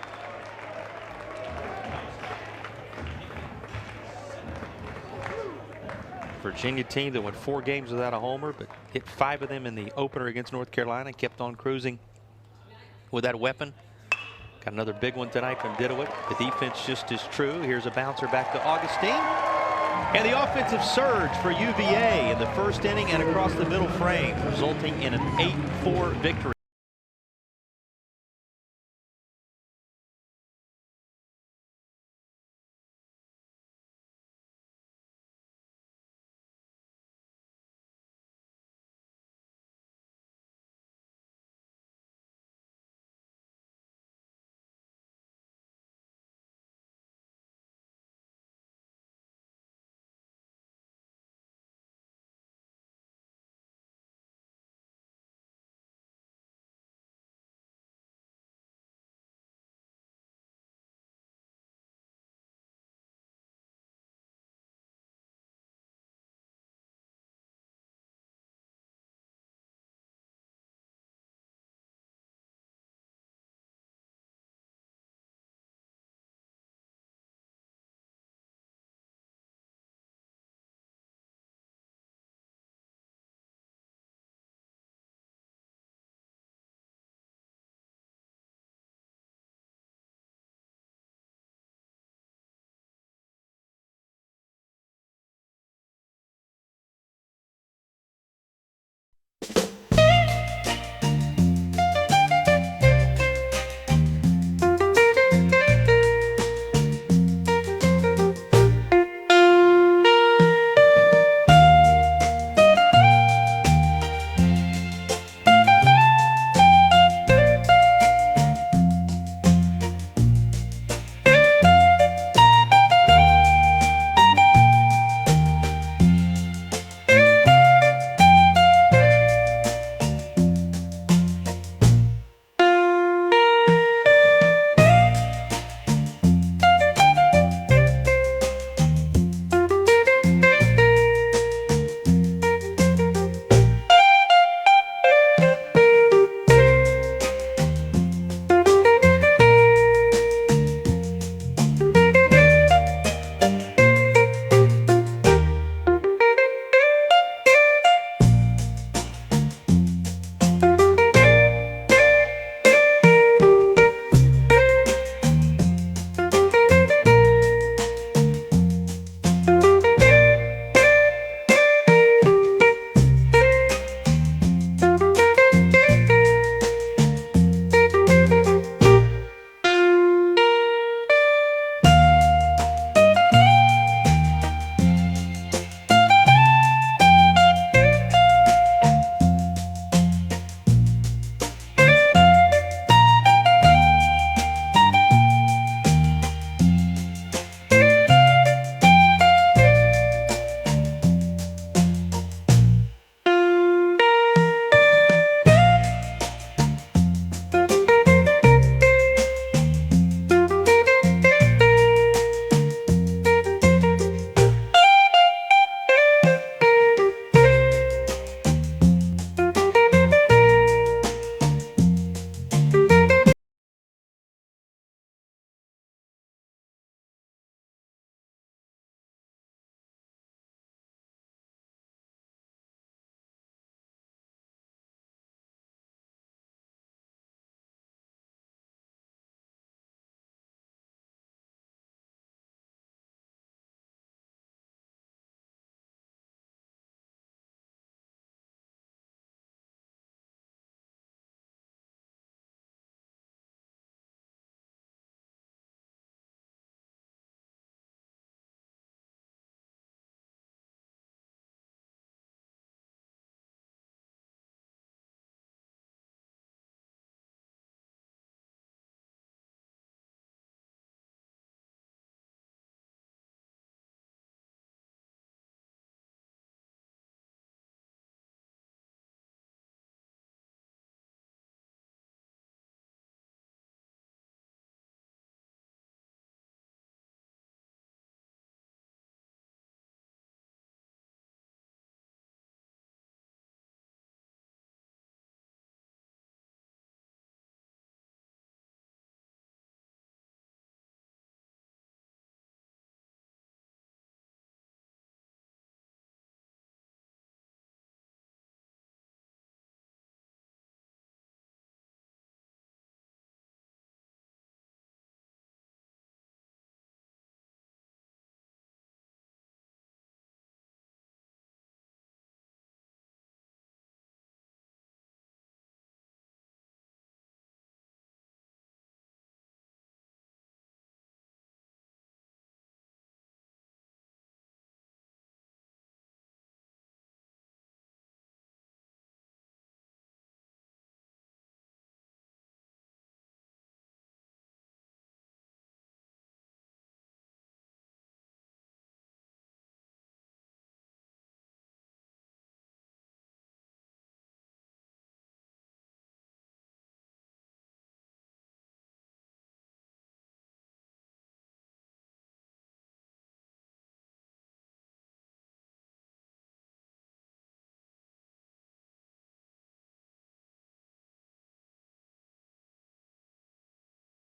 Virginia team that went 4 games without a homer, but hit 5 of them in the opener against North Carolina. Kept on cruising with that weapon. Got another big one tonight from Didewitt. The defense just as true. Here's a bouncer back to Augustine. And the offensive surge for UVA in the first inning and across the middle frame, resulting in an 8-4 victory.